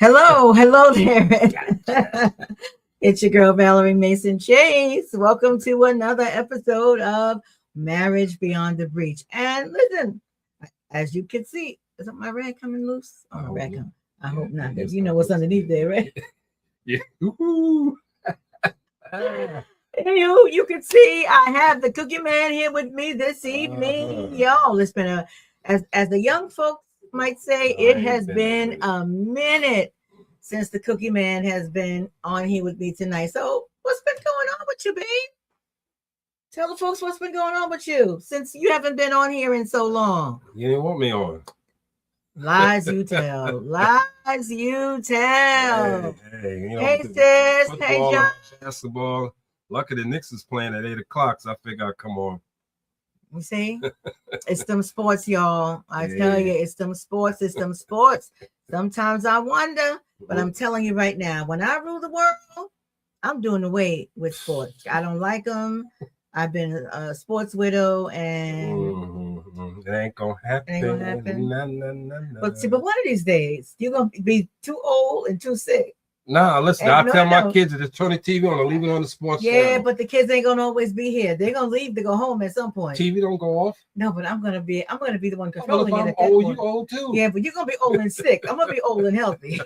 Hello there. It's your girl Valerie Mason Chase. Welcome to another episode of Marriage Beyond the Breach. And listen, as you can see, isn't my rag coming loose? Oh, my rag coming. I hope not, because you know what's underneath there, right? Yeah. You can see I have the Cookie Man here with me this evening. Y'all, it's been as the young folks might say, it has been a minute since the Cookie Man has been on here with me tonight. So what's been going on with you, babe? Tell the folks what's been going on with you since you haven't been on here in so long. You didn't want me on. Lies you tell. Lies you tell. Hey, Sis. football, Hey, John. basketball. Lucky the Knicks is playing at 8 o'clock, so I figure I'd come on. You see, it's them sports, y'all. I tell you, it's them sports. It's them sports. Sometimes I wonder, but I'm telling you right now, when I rule the world, I'm doing away with sports. I don't like them. I've been a sports widow, and it ain't gonna happen. It ain't gonna happen. No. But one of these days, you're gonna be too old and too sick. Nah, listen, I tell my kids to just turn the TV on and leave it on the sports channel. Yeah, but the kids ain't gonna always be here. They're gonna leave to go home at some point. TV don't go off. No, but I'm gonna be the one controlling it. At I'm old, you old too. Yeah, but you're gonna be old and sick. I'm gonna be old and healthy.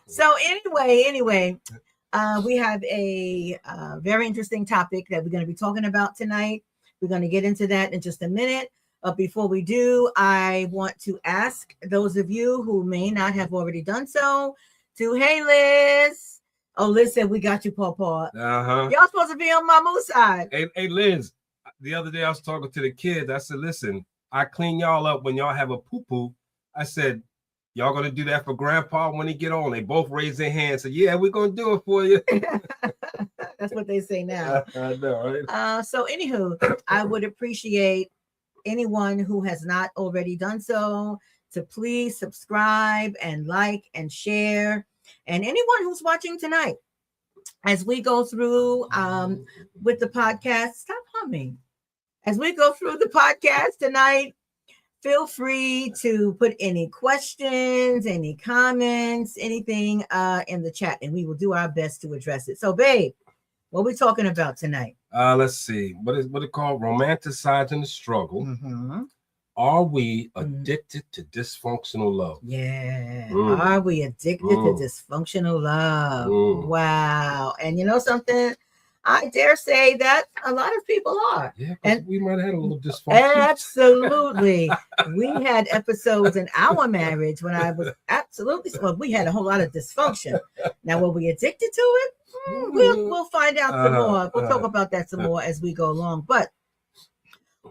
So anyway, we have a very interesting topic that we're going to be talking about tonight. We're going to get into that in just a minute. Before we do, I want to ask those of you who may not have already done so to, hey, Liz. Oh, Liz said, we got you, Paw. Y'all supposed to be on my moose side. Hey, Liz, the other day I was talking to the kids. I said, listen, I clean y'all up when y'all have a poo-poo. I said, y'all gonna do that for Grandpa when he get on? They both raised their hands. Said, "Yeah, we're gonna do it for you." That's what they say now. I know, right? So, anywho, I would appreciate anyone who has not already done so to please subscribe and like and share. And anyone who's watching tonight, as we go through with the podcast, stop humming. As we go through the podcast tonight, feel free to put any questions, any comments, anything in the chat, and we will do our best to address it. So, babe, what are we talking about tonight? Let's see. What it called? Romanticizing the struggle. Mm-hmm. Are we addicted to dysfunctional love? Yeah. Are we addicted to dysfunctional love? Wow. And you know something? I dare say that a lot of people are. Yeah, and we might have had a little dysfunction. Absolutely. We had episodes in our marriage when I was we had a whole lot of dysfunction. Now, were we addicted to it? We'll find out some more. We'll talk about that some more as we go along. But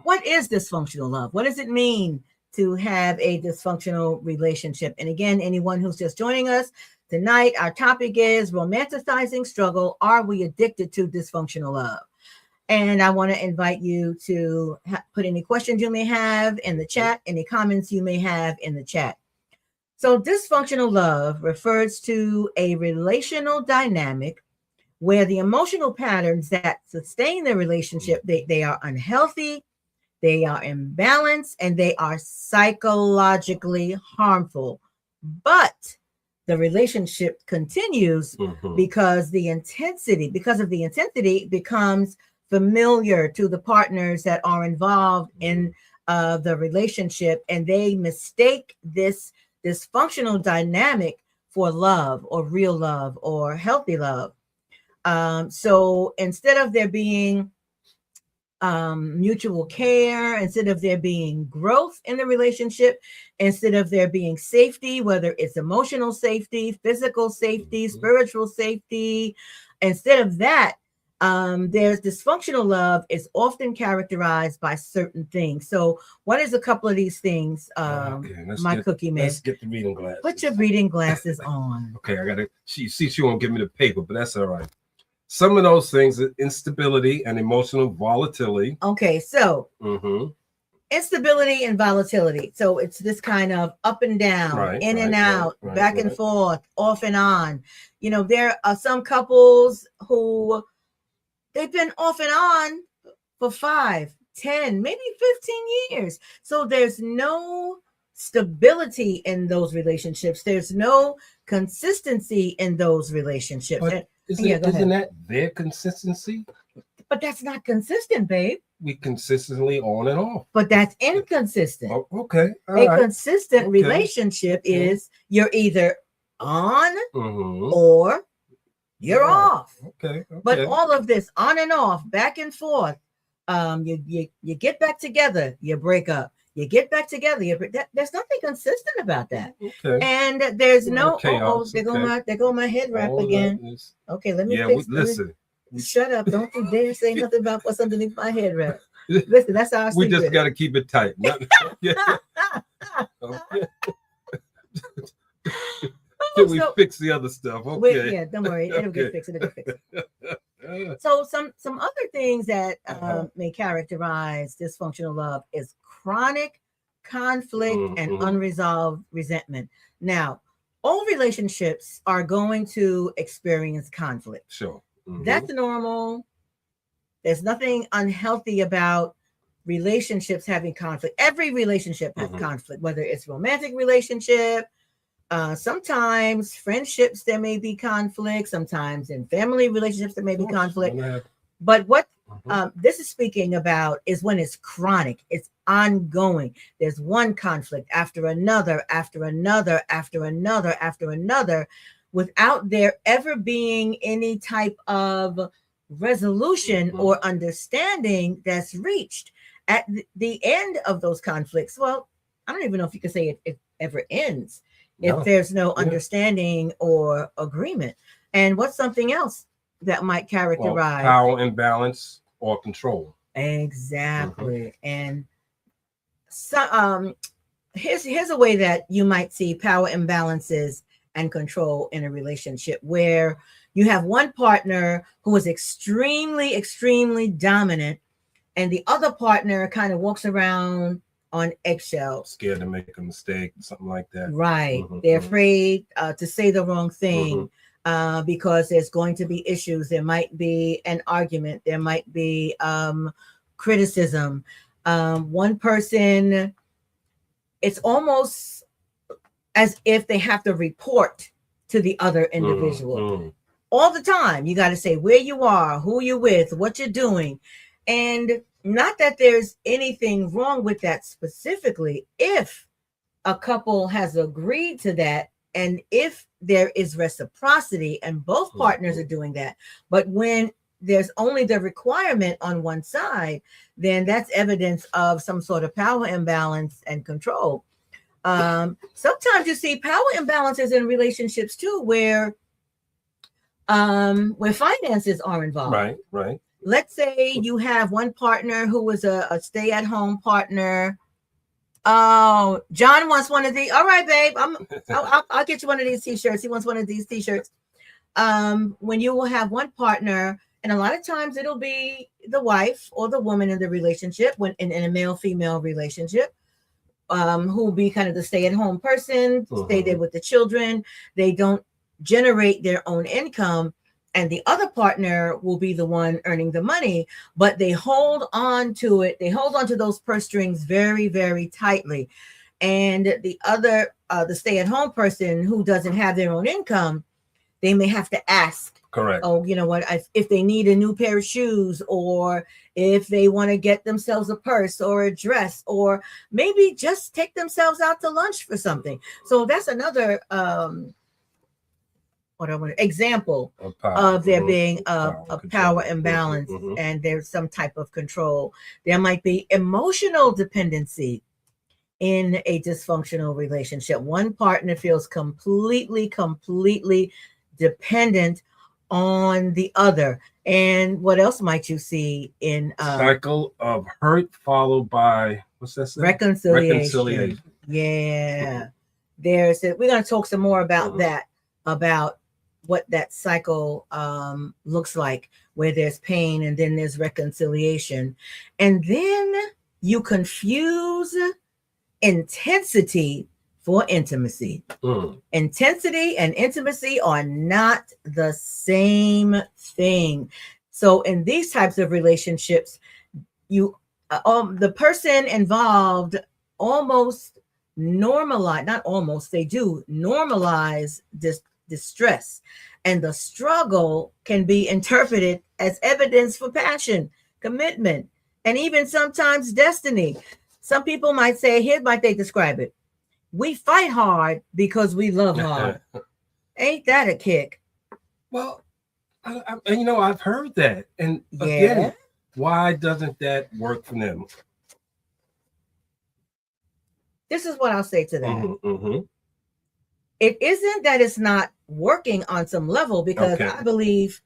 what is dysfunctional love? What does it mean to have a dysfunctional relationship? And again, anyone who's just joining us, tonight, our topic is romanticizing struggle. Are we addicted to dysfunctional love? And I want to invite you to put any questions you may have in the chat, any comments you may have in the chat. So dysfunctional love refers to a relational dynamic where the emotional patterns that sustain the relationship, they are unhealthy, they are imbalanced, and they are psychologically harmful. But the relationship continues because of the intensity becomes familiar to the partners that are involved in the relationship, and they mistake this dysfunctional dynamic for love or real love or healthy love. So instead of there being mutual care, instead of there being growth in the relationship, instead of there being safety, whether it's emotional safety, physical safety, spiritual safety, instead of that, there's dysfunctional love is often characterized by certain things. So what is a couple of these things, Cookie Man? Let's get the reading glasses. Put your reading glasses on. Okay, I got it. She won't give me the paper, but that's all right. Some of those things are instability and emotional volatility. Okay, so instability and volatility. So it's this kind of up and down, in and out, back and forth, off and on. You know, there are some couples who they've been off and on for 5, 10, maybe 15 years. So there's no stability in those relationships. There's no consistency in those relationships. But isn't that their consistency? But that's not consistent, babe. We consistently on and off. But that's inconsistent. Oh, okay. Consistent relationship is you're either on or you're off. Okay. But all of this on and off, back and forth, you get back together, you break up. You get back together. There's nothing consistent about that. Okay. And there's no chaos. There go my head wrap again. Okay, let me fix. Listen. Shut up! Don't you dare say nothing about what's underneath my head wrap. Listen, that's how I sleep. We just got to keep it tight. Can we fix the other stuff? Okay. Yeah, don't worry. It'll get fixed. So some other things that may characterize dysfunctional love is chronic conflict and unresolved resentment. Now, all relationships are going to experience conflict. Sure. That's normal. There's nothing unhealthy about relationships having conflict. Every relationship has conflict, whether it's romantic relationship, sometimes friendships, there may be conflict. Sometimes in family relationships, there may be conflict. But what this is speaking about is when it's chronic, it's ongoing. There's one conflict after another, after another, after another, after another, without there ever being any type of resolution or understanding that's reached at the end of those conflicts. Well, I don't even know if you could say it ever ends. If there's no understanding or agreement. And what's something else that might characterize power imbalance or control? Exactly. And so here's a way that you might see power imbalances and control in a relationship, where you have one partner who is extremely, extremely dominant, and the other partner kind of walks around on eggshells, scared to make a mistake, something like that. Right. They're afraid to say the wrong thing because there's going to be issues. There might be an argument. There might be criticism. One person, it's almost as if they have to report to the other individual all the time. You got to say where you are, who you're with, what you're doing. And not that there's anything wrong with that specifically, if a couple has agreed to that and if there is reciprocity and both partners are doing that. But when there's only the requirement on one side, then that's evidence of some sort of power imbalance and control. Sometimes you see power imbalances in relationships too, where finances are involved. Right. Let's say you have one partner who was a stay-at-home partner. Oh, John wants one of these. All right, babe. I'll get you one of these t-shirts. He wants one of these t-shirts. When you will have one partner, and a lot of times it'll be the wife or the woman in the relationship, when in a male-female relationship, who will be kind of the stay-at-home person, stay there with the children. They don't generate their own income. And the other partner will be the one earning the money, but they hold on to it. They hold on to those purse strings very, very tightly. And the other, the stay-at-home person who doesn't have their own income, they may have to ask. Correct. Oh, you know what? If they need a new pair of shoes, or if they want to get themselves a purse or a dress, or maybe just take themselves out to lunch for something. So that's another example of there being a power imbalance and there's some type of control. There might be emotional dependency in a dysfunctional relationship. One partner feels completely dependent on the other. And what else might you see in cycle of hurt followed by what's that say? Reconciliation. Yeah. We're going to talk some more about that, about what that cycle looks like, where there's pain and then there's reconciliation. And then you confuse intensity for intimacy. Intensity and intimacy are not the same thing. So in these types of relationships, the person involved almost normalize, not almost, they do normalize this distress. And the struggle can be interpreted as evidence for passion, commitment, and even sometimes destiny. Some people might say, here might they describe it. We fight hard because we love hard. Ain't that a kick? Well, and I've heard that. And Yeah. again, why doesn't that work for them? This is what I'll say to that. Mm-hmm. It isn't that it's not working on some level, because I believe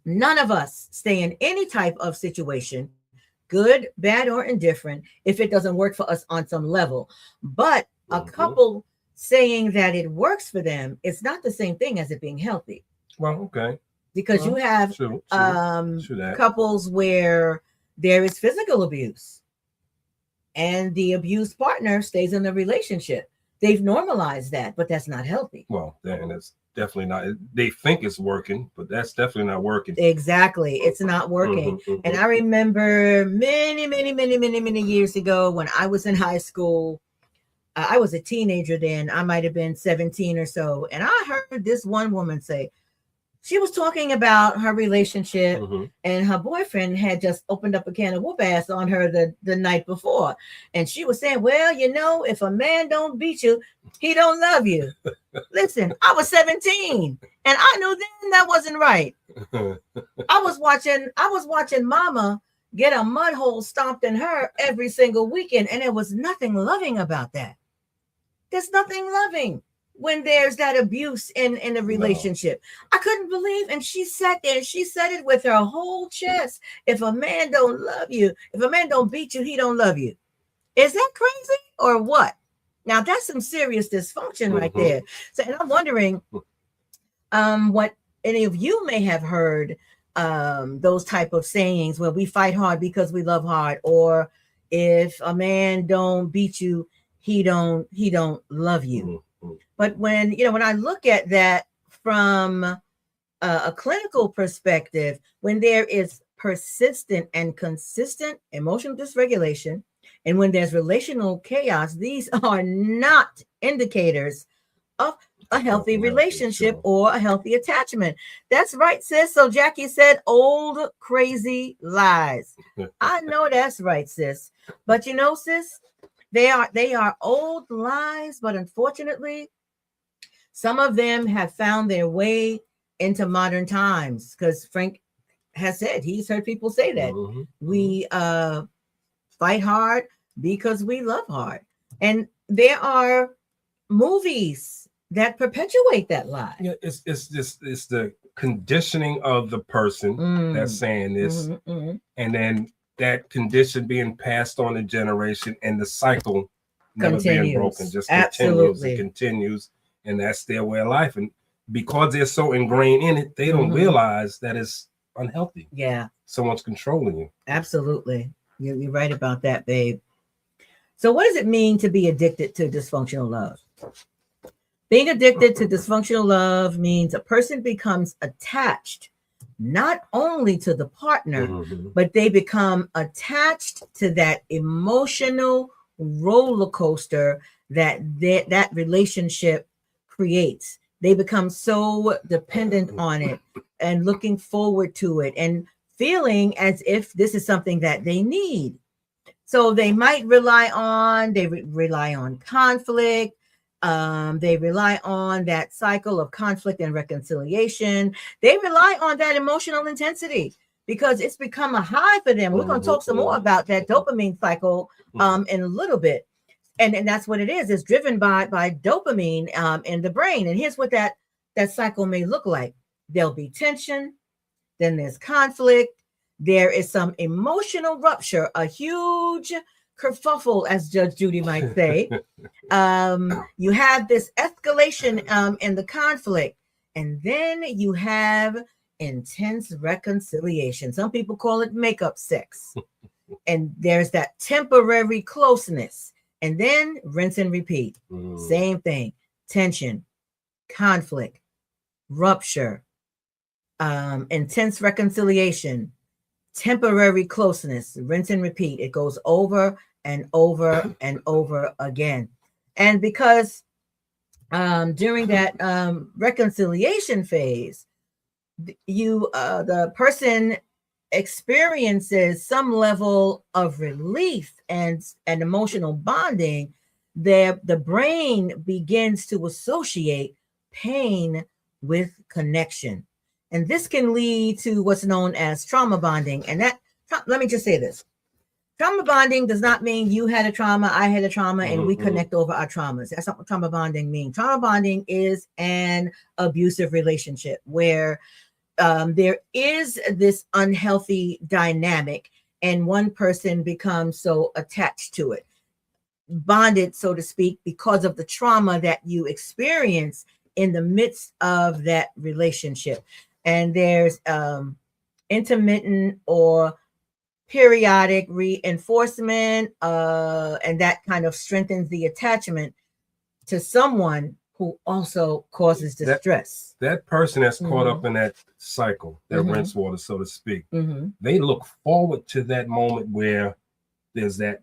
none of us stay in any type of situation, good, bad, or indifferent, if it doesn't work for us on some level. But a couple saying that it works for them, it's not the same thing as it being healthy. Well, okay. Because you have couples where there is physical abuse and the abused partner stays in the relationship. They've normalized that, but that's not healthy. Well, then it's definitely not. They think it's working, but that's definitely not working. Exactly. It's not working. And I remember many years ago when I was in high school, I was a teenager then. I might have been 17 or so. And I heard this one woman say, she was talking about her relationship, and her boyfriend had just opened up a can of whoop ass on her the night before. And she was saying, well, if a man don't beat you, he don't love you. Listen, I was 17 and I knew then that wasn't right. I was watching mama get a mud hole stomped in her every single weekend, and there was nothing loving about that. There's nothing loving when there's that abuse in a relationship. No. I couldn't believe, and she sat there and she said it with her whole chest. If a man don't love you, if a man don't beat you, he don't love you. Is that crazy or what? Now that's some serious dysfunction right there. So, and I'm wondering what any of you may have heard, those type of sayings where we fight hard because we love hard, or if a man don't beat you, he don't love you. But when I look at that from a clinical perspective, when there is persistent and consistent emotional dysregulation, and when there's relational chaos, these are not indicators of a healthy relationship or a healthy attachment. That's right, sis. So Jackie said, old crazy lies. I know that's right, sis. But sis, they are old lies, but unfortunately, some of them have found their way into modern times, because Frank has said, he's heard people say that we fight hard because we love hard. And there are movies that perpetuate that lie. Yeah, it's the conditioning of the person that's saying this, and then that condition being passed on a generation, and the cycle never being broken, just continues. And that's their way of life. And because they're so ingrained in it, they don't realize that it's unhealthy. Yeah. Someone's controlling you. Absolutely. You're right about that, babe. So what does it mean to be addicted to dysfunctional love? Being addicted to dysfunctional love means a person becomes attached not only to the partner, but they become attached to that emotional roller coaster that relationship creates. They become so dependent on it and looking forward to it and feeling as if this is something that they need. So they might rely on conflict. They rely on that cycle of conflict and reconciliation. They rely on that emotional intensity because it's become a high for them. We're going to talk some more about that dopamine cycle in a little bit. And that's what it is. It's driven by dopamine in the brain. And here's what that cycle may look like. There'll be tension. Then there's conflict. There is some emotional rupture, a huge kerfuffle, as Judge Judy might say. You have this escalation in the conflict. And then you have intense reconciliation. Some people call it makeup sex. And there's that temporary closeness. And then rinse and repeat. Same thing. Tension, conflict, rupture, intense reconciliation, temporary closeness, rinse and repeat. It goes over and over and over again. And because during that reconciliation phase, the person experiences some level of relief and emotional bonding. The brain begins to associate pain with connection, and this can lead to what's known as trauma bonding. And that, let me just say this: trauma bonding does not mean you had a trauma, I had a trauma, and we connect over our traumas. That's not what trauma bonding means. Trauma bonding is an abusive relationship where there is this unhealthy dynamic, and one person becomes so attached to it, bonded, so to speak, because of the trauma that you experience in the midst of that relationship. And there's intermittent or periodic reinforcement, and that kind of strengthens the attachment to someone who also causes distress. That person that's caught up in that cycle, that rinse water, so to speak, they look forward to that moment where there's that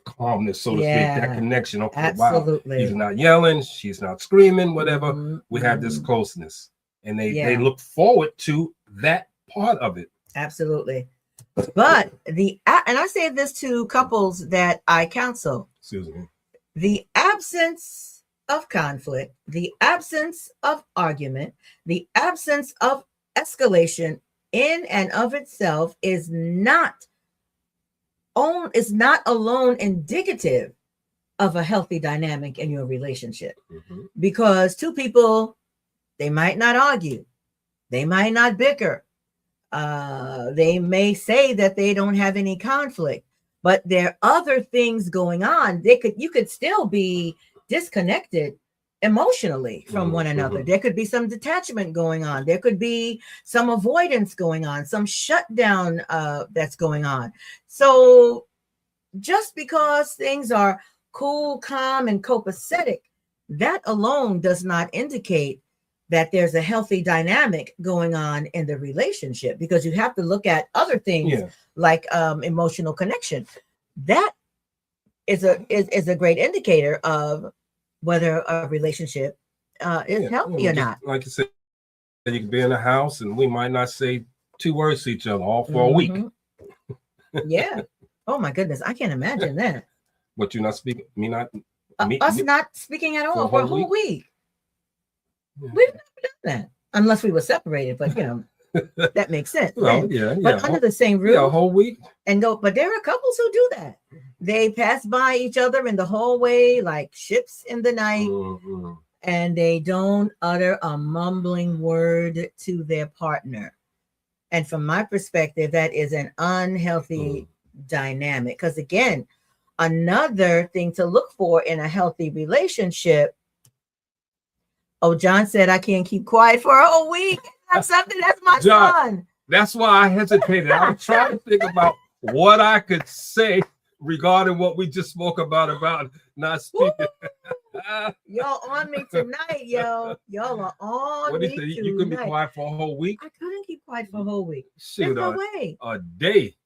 calmness, so to speak, that connection. Okay, absolutely. Wow, he's not yelling, she's not screaming, whatever. We have this closeness, and they look forward to that part of it. Absolutely. But and I say this to couples that I counsel, Susan, the absence of conflict, the absence of argument, the absence of escalation in and of itself is not alone indicative of a healthy dynamic in your relationship. Because two people, they might not argue, they might not bicker, they may say that they don't have any conflict, but there are other things going on. You could still be disconnected emotionally from one another. There could be some detachment going on. There could be some avoidance going on, some shutdown that's going on. So just because things are cool, calm, and copacetic, that alone does not indicate that there's a healthy dynamic going on in the relationship, because you have to look at other things like emotional connection. That is a great indicator of whether a relationship is healthy or not. Like you said, you can be in a house and we might not say 2 words to each other all for a week. Yeah. Oh my goodness, I can't imagine that. But you're not speaking, us not speaking at all for a whole week. We've never done that unless we were separated, but that makes sense. But under the same roof, a whole week. But there are couples who do that. They pass by each other in the hallway like ships in the night, and they don't utter a mumbling word to their partner. And from my perspective, that is an unhealthy dynamic. Because again, another thing to look for in a healthy relationship. Oh, John said I can't keep quiet for a whole week. That's something. That's my son. That's why I hesitated. I was trying to think about what I could say regarding what we just spoke about not speaking. Y'all on me tonight, yo. Y'all are on me tonight. You couldn't be quiet for a whole week? I couldn't keep quiet for a whole week. Shoot, There's no way. A day.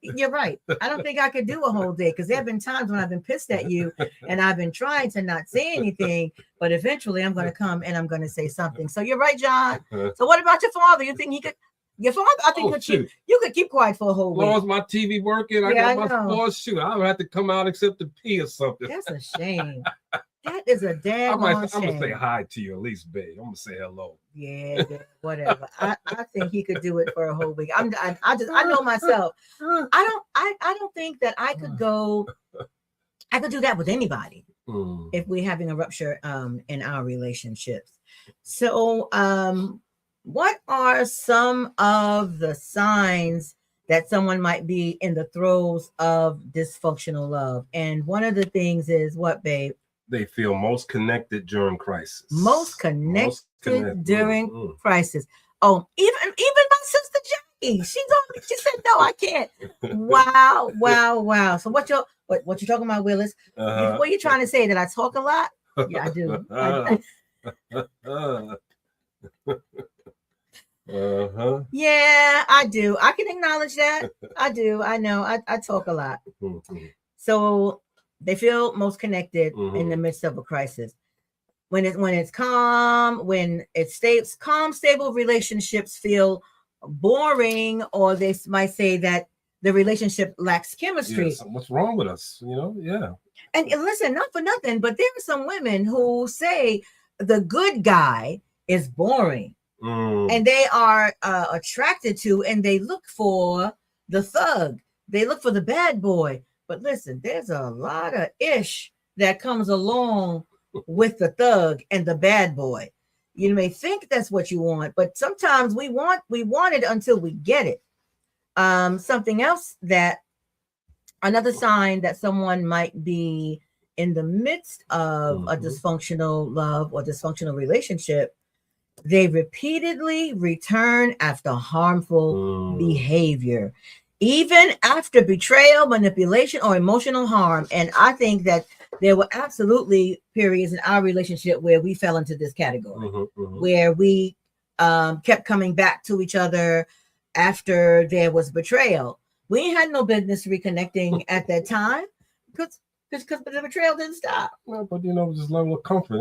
You're right. I don't think I could do a whole day, because there have been times when I've been pissed at you and I've been trying to not say anything, but eventually I'm going to come and I'm going to say something. So you're right, John. So what about your father? You think he could? Your father, I think you could keep quiet for a whole week. As long as my TV working, I got my sports. Shoot, I don't have to come out except to pee or something. That's a shame. That is a damn shame. I'm gonna say hi to you at least, babe. I'm gonna say hello. Yeah, whatever. I think he could do it for a whole week. I know myself. I don't think that I could go. I could do that with anybody if we're having a rupture in our relationships. So what are some of the signs that someone might be in the throes of dysfunctional love? And one of the things is what, babe? They feel most connected during crisis. Most connected during crisis. Oh, even my sister Jackie, she told me, she said, no, I can't. Wow. So what you talking about, Willis? What you trying to say, that I talk a lot? Yeah, I do. Yeah, I do. I can acknowledge that. I do. I know. I talk a lot. So They feel most connected in the midst of a crisis. When it's calm, when it stays calm, stable relationships feel boring, or they might say that the relationship lacks chemistry. Yeah, so what's wrong with us? Yeah. And listen, not for nothing, but there are some women who say the good guy is boring, and they are attracted to, and they look for the thug. They look for the bad boy. But listen, there's a lot of ish that comes along with the thug and the bad boy. You may think that's what you want, but sometimes we want it until we get it. Something else, that another sign that someone might be in the midst of a dysfunctional love or dysfunctional relationship, they repeatedly return after harmful behavior, even after betrayal, manipulation, or emotional harm. And I think that there were absolutely periods in our relationship where we fell into this category, where we kept coming back to each other after there was betrayal. We had no business reconnecting at that time because the betrayal didn't stop. Well, but just level of comfort,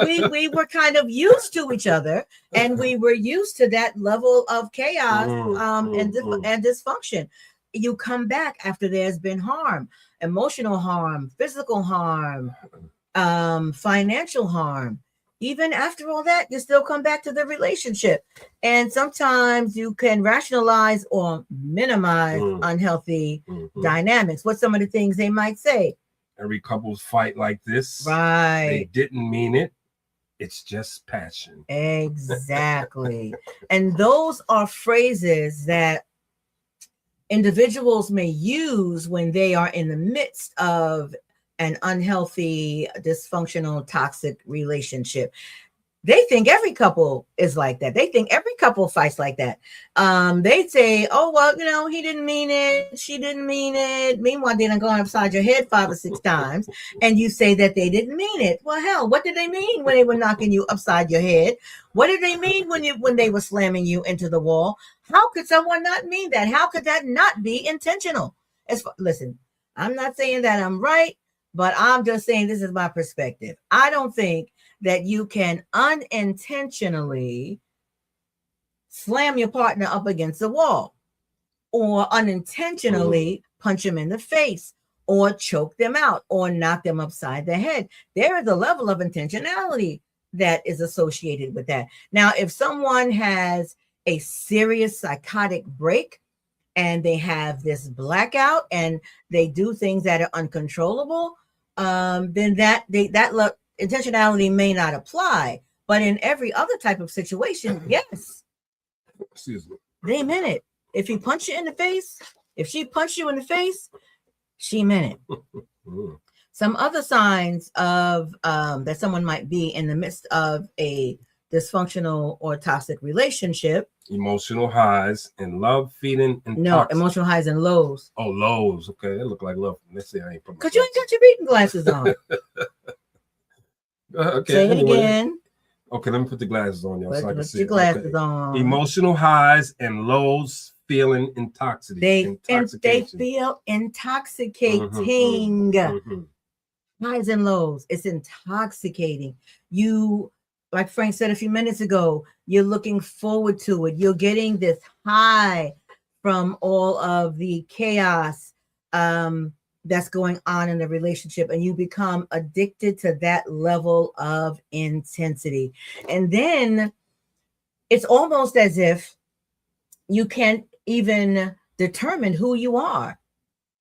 We were kind of used to each other, and we were used to that level of chaos and dysfunction. You come back after there's been harm, emotional harm, physical harm, financial harm. Even after all that, you still come back to the relationship. And sometimes you can rationalize or minimize unhealthy dynamics. What's some of the things they might say? Every couple's fight like this. Right. They didn't mean it. It's just passion. Exactly. And those are phrases that individuals may use when they are in the midst of an unhealthy, dysfunctional, toxic relationship. They think every couple is like that. They think every couple fights like that. They say, oh, well, he didn't mean it. She didn't mean it. Meanwhile, they done gone upside your head 5 or 6 times. And you say that they didn't mean it. Well, hell, what did they mean when they were knocking you upside your head? What did they mean when they were slamming you into the wall? How could someone not mean that? How could that not be intentional? Listen, I'm not saying that I'm right, but I'm just saying this is my perspective. I don't think that you can unintentionally slam your partner up against the wall, or unintentionally punch them in the face, or choke them out, or knock them upside the head. There is a level of intentionality that is associated with that. Now, if someone has a serious psychotic break and they have this blackout and they do things that are uncontrollable, then that intentionality may not apply. But in every other type of situation, yes. Excuse me. They meant it. If he punched you in the face, if she punched you in the face, she meant it. Some other signs of that someone might be in the midst of a dysfunctional or toxic relationship. Emotional highs and love feeding and emotional highs and lows. Oh, lows. Okay, that look like love. Let's see. I ain't because you ain't got your reading glasses on. Okay. Say it again. Okay, let me put the glasses on, y'all, so I can see. Put your glasses on. Emotional highs and lows, feeling intoxicated. They feel intoxicating. Highs and lows. It's intoxicating. You, like Frank said a few minutes ago, you're looking forward to it. You're getting this high from all of the chaos that's going on in the relationship, and you become addicted to that level of intensity. And then it's almost as if you can't even determine who you are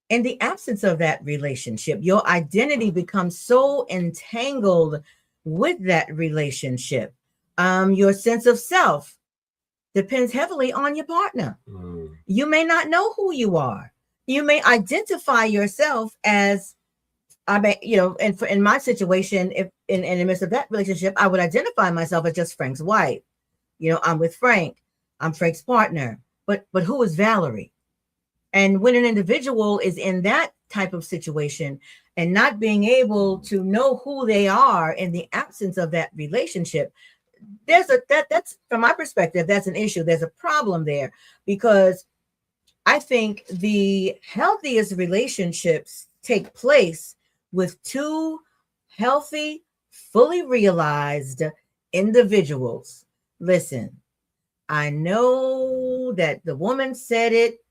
in the absence of that relationship. Your identity becomes so entangled with that relationship. Your sense of self depends heavily on your partner. You may not know who you are. You may identify yourself as, in my situation, if in the midst of that relationship, I would identify myself as just Frank's wife. I'm with Frank. I'm Frank's partner. But who is Valerie? And when an individual is in that type of situation and not being able to know who they are in the absence of that relationship, that's from my perspective, that's an issue. There's a problem there, because I think the healthiest relationships take place with two healthy, fully realized individuals. Listen, I know that the woman said it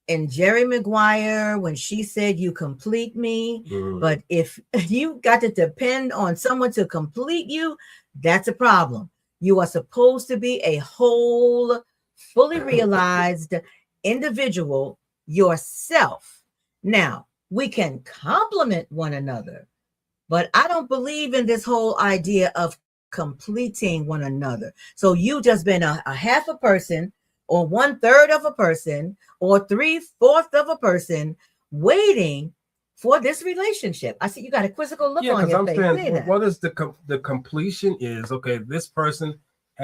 in Jerry Maguire when she said, "You complete me." But if you got to depend on someone to complete you, that's a problem. You are supposed to be a whole, fully realized individual yourself. Now, we can complement one another, but I don't believe in this whole idea of completing one another. So you just been a half a person, or 1/3 of a person, or 3/4 of a person waiting for this relationship. I see you got a quizzical look Yeah, on because your I'm face. saying, Say that. what is the completion is, okay, this person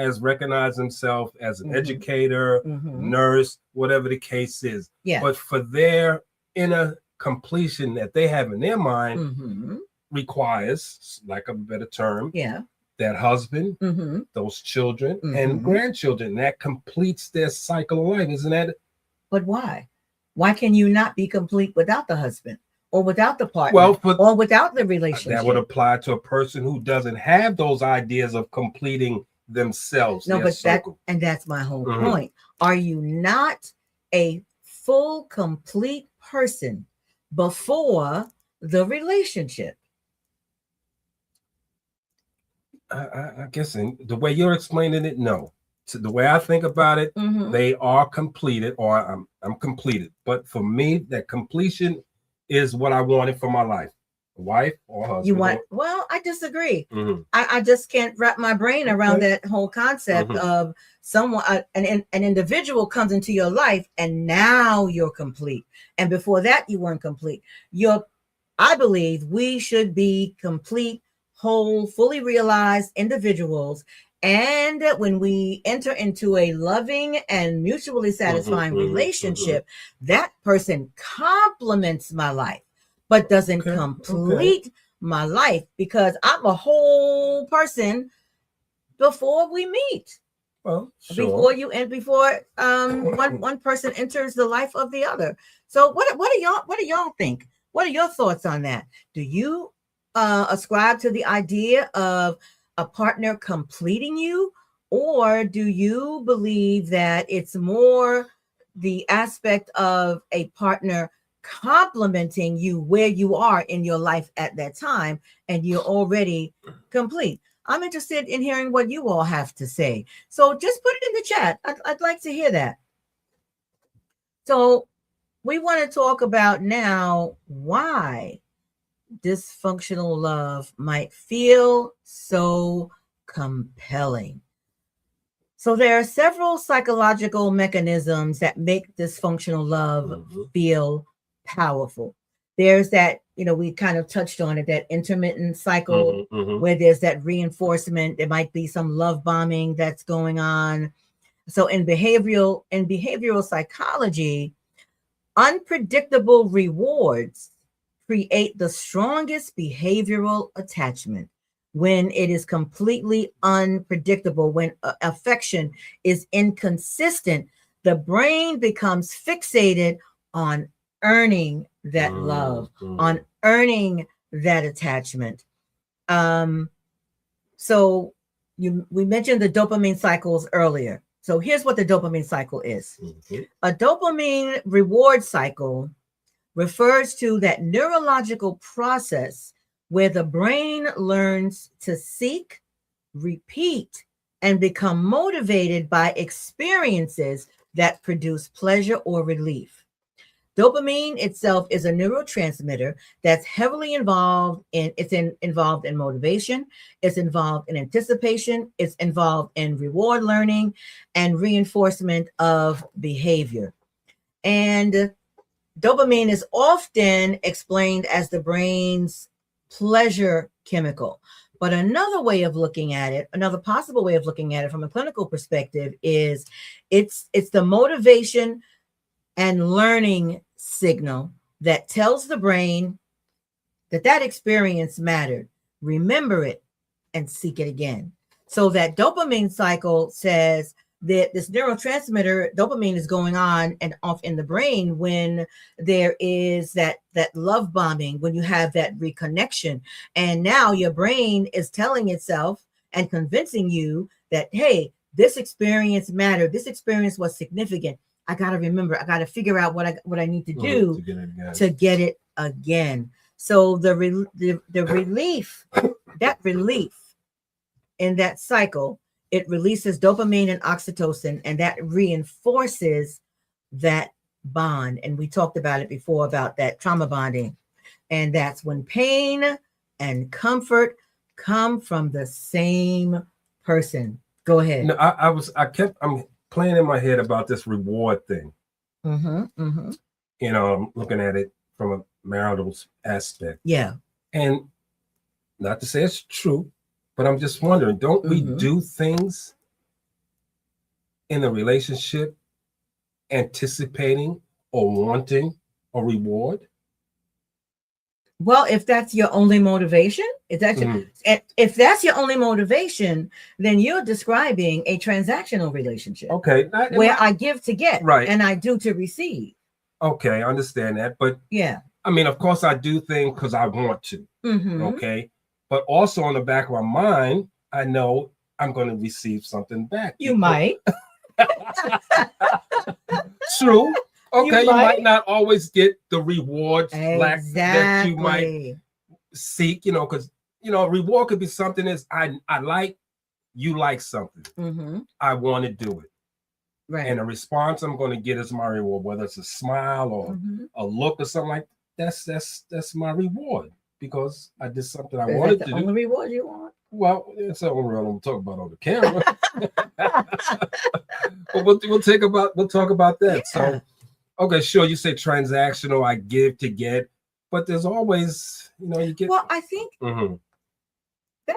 has recognized himself as an educator, nurse, whatever the case is. Yeah. But for their inner completion that they have in their mind requires, like a better term, Yeah. that husband, those children, and grandchildren. That completes their cycle of life, isn't that? But why? Why can you not be complete without the husband, or without the partner, Well, or without the relationship? That would apply to a person who doesn't have those ideas of completing themselves. No, but that's my whole point. Are you not a full, complete person before the relationship? I guess in the way you're explaining it, no. So the way I think about it, they are completed, or I'm completed. But for me, that completion is what I wanted for my life. A wife or husband. You want? Well, I disagree. I just can't wrap my brain around that whole concept of someone, an individual comes into your life and now you're complete. And before that, you weren't complete. I believe we should be complete, whole, fully realized individuals. And when we enter into a loving and mutually satisfying relationship, that person complements my life, but doesn't complete my life, because I'm a whole person before we meet. Well, sure. Before one person enters the life of the other. So what do y'all think? What are your thoughts on that? Do you ascribe to the idea of a partner completing you, or do you believe that it's more the aspect of a partner complimenting you where you are in your life at that time, and you're already complete? I'm interested in hearing what you all have to say. So just put it in the chat. I'd like to hear that. So we want to talk about now why dysfunctional love might feel so compelling. So there are several psychological mechanisms that make dysfunctional love feel powerful. There's that, we kind of touched on it, that intermittent cycle where there's that reinforcement. There might be some love bombing that's going on. So in behavioral psychology, unpredictable rewards create the strongest behavioral attachment. When it is completely unpredictable, when affection is inconsistent, the brain becomes fixated on earning that love, on earning that attachment. So we mentioned the dopamine cycles earlier. So here's what the dopamine cycle is. A dopamine reward cycle refers to that neurological process where the brain learns to seek, repeat, and become motivated by experiences that produce pleasure or relief. Dopamine itself is a neurotransmitter that's heavily involved in motivation, it's involved in anticipation, it's involved in reward learning and reinforcement of behavior. And dopamine is often explained as the brain's pleasure chemical. But another way of looking at it, another possible way of looking at it from a clinical perspective, is it's the motivation and learning signal that tells the brain that experience mattered. Remember it and seek it again. So that dopamine cycle says, that this neurotransmitter dopamine is going on and off in the brain when there is that love bombing, when you have that reconnection, and now your brain is telling itself and convincing you that, hey, this experience mattered, this experience was significant. I got to remember, I got to figure out what I need to do to get it again. So the relief, that relief in that cycle, it releases dopamine and oxytocin, and that reinforces that bond. And we talked about it before about that trauma bonding. And that's when pain and comfort come from the same person. Go ahead. No, I'm playing in my head about this reward thing. You know, I'm looking at it from a marital aspect. Yeah. And not to say it's true, but I'm just wondering, don't we do things in a relationship anticipating or wanting a reward? Well, if that's your only motivation, if that's your only motivation, then you're describing a transactional relationship. Okay. Where I give to get, right, and I do to receive. Okay, I understand that. But yeah, I mean, of course I do things because I want to. Okay. But also on the back of my mind, I know I'm going to receive something back. You might. True. Okay, you might not always get the rewards that you might seek, you know, because, you know, reward could be something is I like, you like something. I want to do it. Right. And the response I'm going to get is my reward, whether it's a smile or a look or something like that. That's my reward because I did something I wanted to do. Is that the only reward you want? Well, it's the only reward I'm talking about on the camera. But we'll talk about that. Yeah. So, okay, sure. You say transactional, I give to get, but there's always, you know, you get. Well, I think that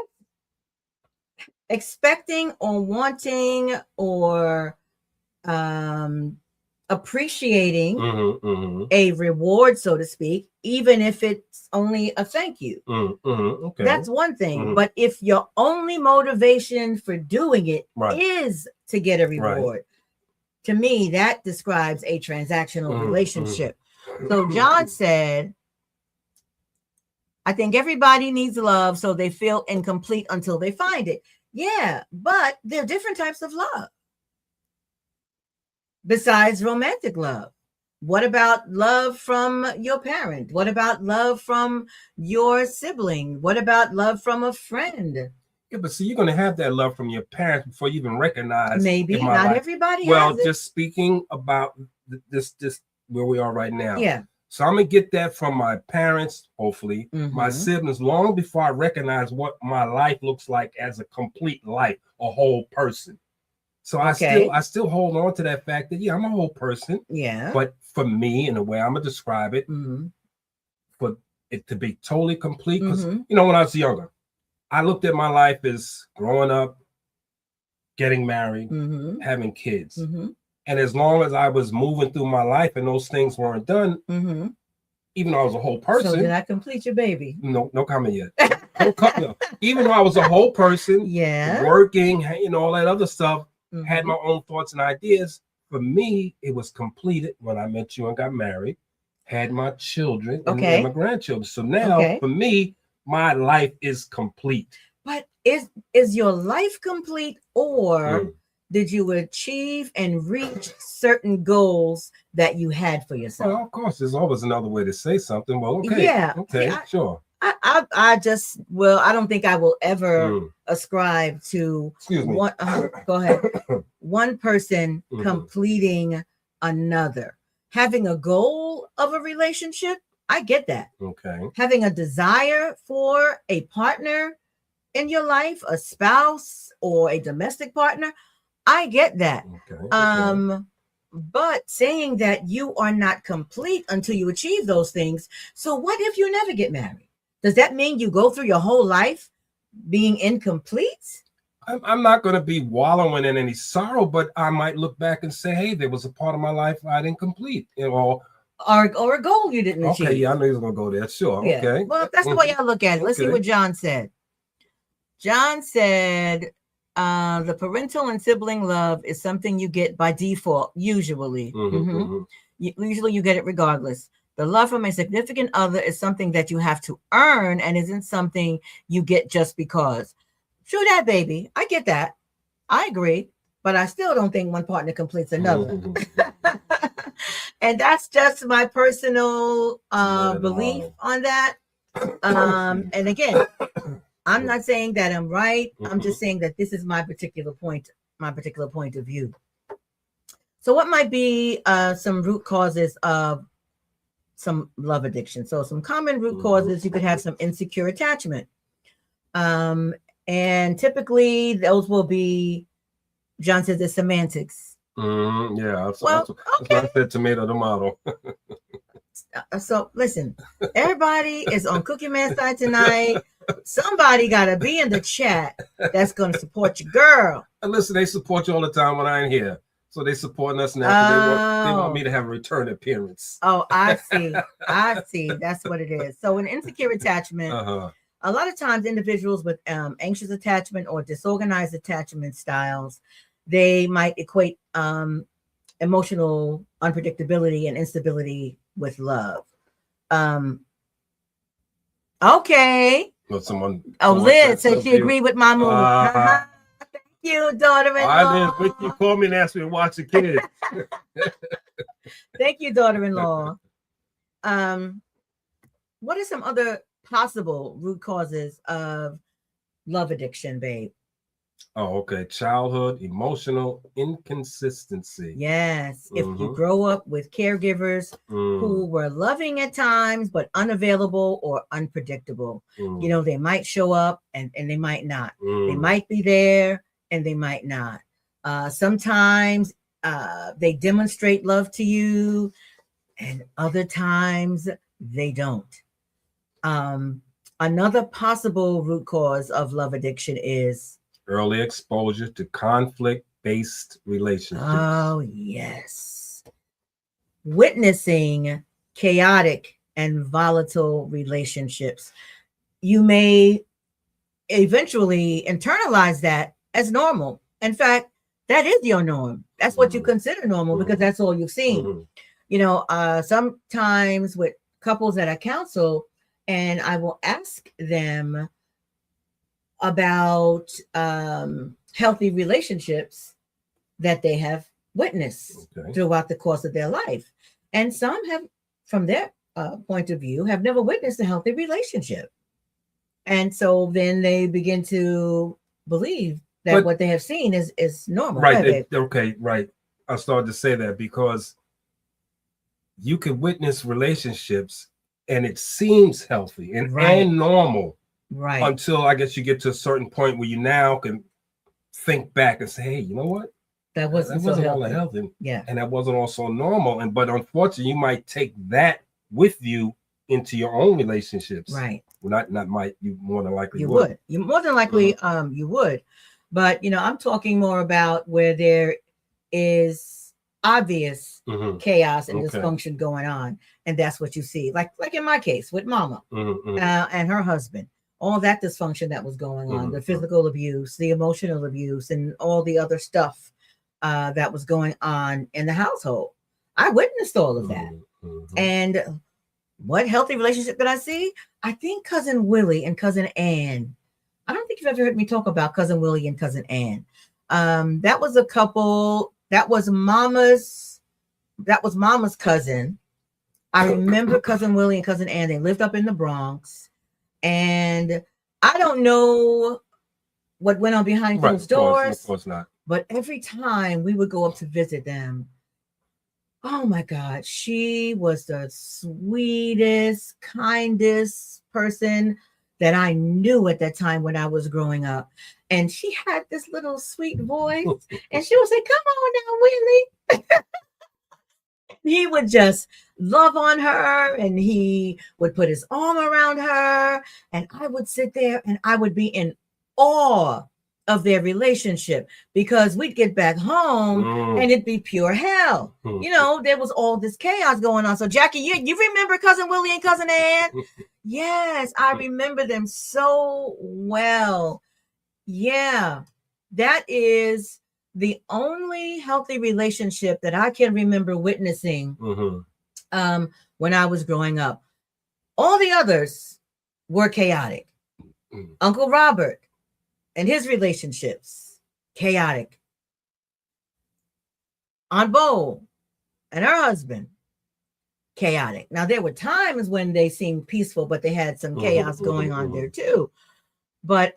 expecting or wanting or appreciating a reward, so to speak, even if it's only a thank you. Okay. That's one thing. But if your only motivation for doing it is to get a reward, to me, that describes a transactional relationship. So John said, I think everybody needs love so they feel incomplete until they find it. Yeah, but there are different types of love. Besides romantic love, what about love from your parent? What about love from your sibling? What about love from a friend? Yeah, but see, you're going to have that love from your parents before you even recognize. Maybe not everybody. Well, has it. Just speaking about this where we are right now. Yeah. So I'm gonna get that from my parents, hopefully, my siblings, long before I recognize what my life looks like as a complete life, a whole person. So I still hold on to that fact that I'm a whole person. Yeah. But for me, in the way I'm gonna describe it, for it to be totally complete, because you know, when I was younger, I looked at my life as growing up, getting married, having kids. And as long as I was moving through my life and those things weren't done, even though I was a whole person. So did I complete your baby? No comment yet. No. Even though I was a whole person, working, you know, all that other stuff, had my own thoughts and ideas. For me, it was completed when I met you and got married, had my children and my grandchildren. So now, for me, my life is complete. But is your life complete, or did you achieve and reach certain goals that you had for yourself? Well, of course, there's always another way to say something. Well, okay, sure. I don't think I will ever ascribe to one. Go ahead. One person completing another. Having a goal of a relationship, I get that. Okay. Having a desire for a partner in your life, a spouse or a domestic partner, I get that. Okay. But saying that you are not complete until you achieve those things. So what if you never get married? Does that mean you go through your whole life being incomplete? I'm not going to be wallowing in any sorrow, but I might look back and say, hey, there was a part of my life I didn't complete, you know, or a goal you didn't achieve. Okay, yeah, I know you're going to go there. Sure. Yeah. Okay. Well, that's the way I look at it. Let's see what John said. John said, The parental and sibling love is something you get by default, usually. Usually you get it regardless. The love from a significant other is something that you have to earn and isn't something you get just because. True that, baby. I get that. I agree. But I still don't think one partner completes another. And that's just my personal belief on that. And again, I'm not saying that I'm right. I'm just saying that this is my particular point of view. So what might be some root causes of some love addiction? So some common root causes, you could have some insecure attachment. And typically those will be, John says, the semantics. Yeah, that's what I said, tomato. So listen, everybody is on Cookie Man side tonight. Somebody got to be in the chat that's going to support your girl. And listen, they support you all the time when I ain't here. So they supporting us now. They want me to have a return appearance. Oh, I see. That's what it is. So an insecure attachment, a lot of times individuals with anxious attachment or disorganized attachment styles, they might equate emotional unpredictability and instability with love. Okay. Well, Liz said she agreed with my move. Thank you, daughter-in-law. Liz, you called me and asked me to watch the kids. Thank you, daughter-in-law. What are some other possible root causes of love addiction, babe? Oh, okay. Childhood emotional inconsistency. Yes. If you grow up with caregivers who were loving at times, but unavailable or unpredictable, they might show up and they might not. They might be there and they might not. Sometimes they demonstrate love to you and other times they don't. Another possible root cause of love addiction is early exposure to conflict-based relationships. Oh, yes. Witnessing chaotic and volatile relationships. You may eventually internalize that as normal. In fact, that is your norm. That's what you consider normal because that's all you've seen. Sometimes with couples that I counsel, and I will ask them about healthy relationships that they have witnessed throughout the course of their life. And some have, from their point of view, have never witnessed a healthy relationship. And so then they begin to believe that what they have seen is normal. Right. Right. I started to say that because you can witness relationships and it seems healthy and normal. Right. Until I guess you get to a certain point where you now can think back and say, hey, you know what? That wasn't all that healthy. Yeah. And that wasn't also normal. But unfortunately, you might take that with you into your own relationships. Right. Well, you more than likely would. You more than likely you would. But I'm talking more about where there is obvious chaos and dysfunction going on. And that's what you see. Like in my case with Mama and her husband. All that dysfunction that was going on, the physical abuse, the emotional abuse, and all the other stuff that was going on in the household. I witnessed all of that. And what healthy relationship did I see? I think Cousin Willie and Cousin Ann. I don't think you've ever heard me talk about Cousin Willie and Cousin Ann. That was a couple. That was Mama's cousin. I remember Cousin Willie and Cousin Ann. They lived up in the Bronx. And I don't know what went on behind closed doors. Of course not. But every time we would go up to visit them, oh my God, she was the sweetest, kindest person that I knew at that time when I was growing up. And she had this little sweet voice. And she would say, come on now, Willie. He would just love on her and he would put his arm around her. And I would sit there and I would be in awe of their relationship because we'd get back home and it'd be pure hell. There was all this chaos going on. So Jackie, you remember Cousin Willie and Cousin Ann? Yes, I remember them so well. Yeah. that is the only healthy relationship that I can remember witnessing when I was growing up. All the others were chaotic. Uncle Robert and his relationships, chaotic. Aunt Bo and her husband, chaotic. Now, there were times when they seemed peaceful, but they had some chaos going on there too. But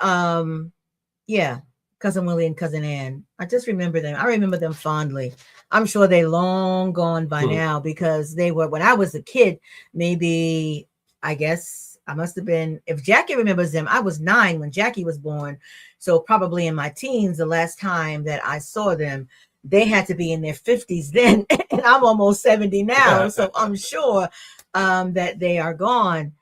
yeah, Cousin Willie and Cousin Ann, I just remember them. I remember them fondly. I'm sure they long gone by now, because they were, when I was a kid, maybe, I guess I must have been, if Jackie remembers them, I was 9 when Jackie was born. So probably in my teens, the last time that I saw them, they had to be in their 50s then, and I'm almost 70 now. So I'm sure that they are gone.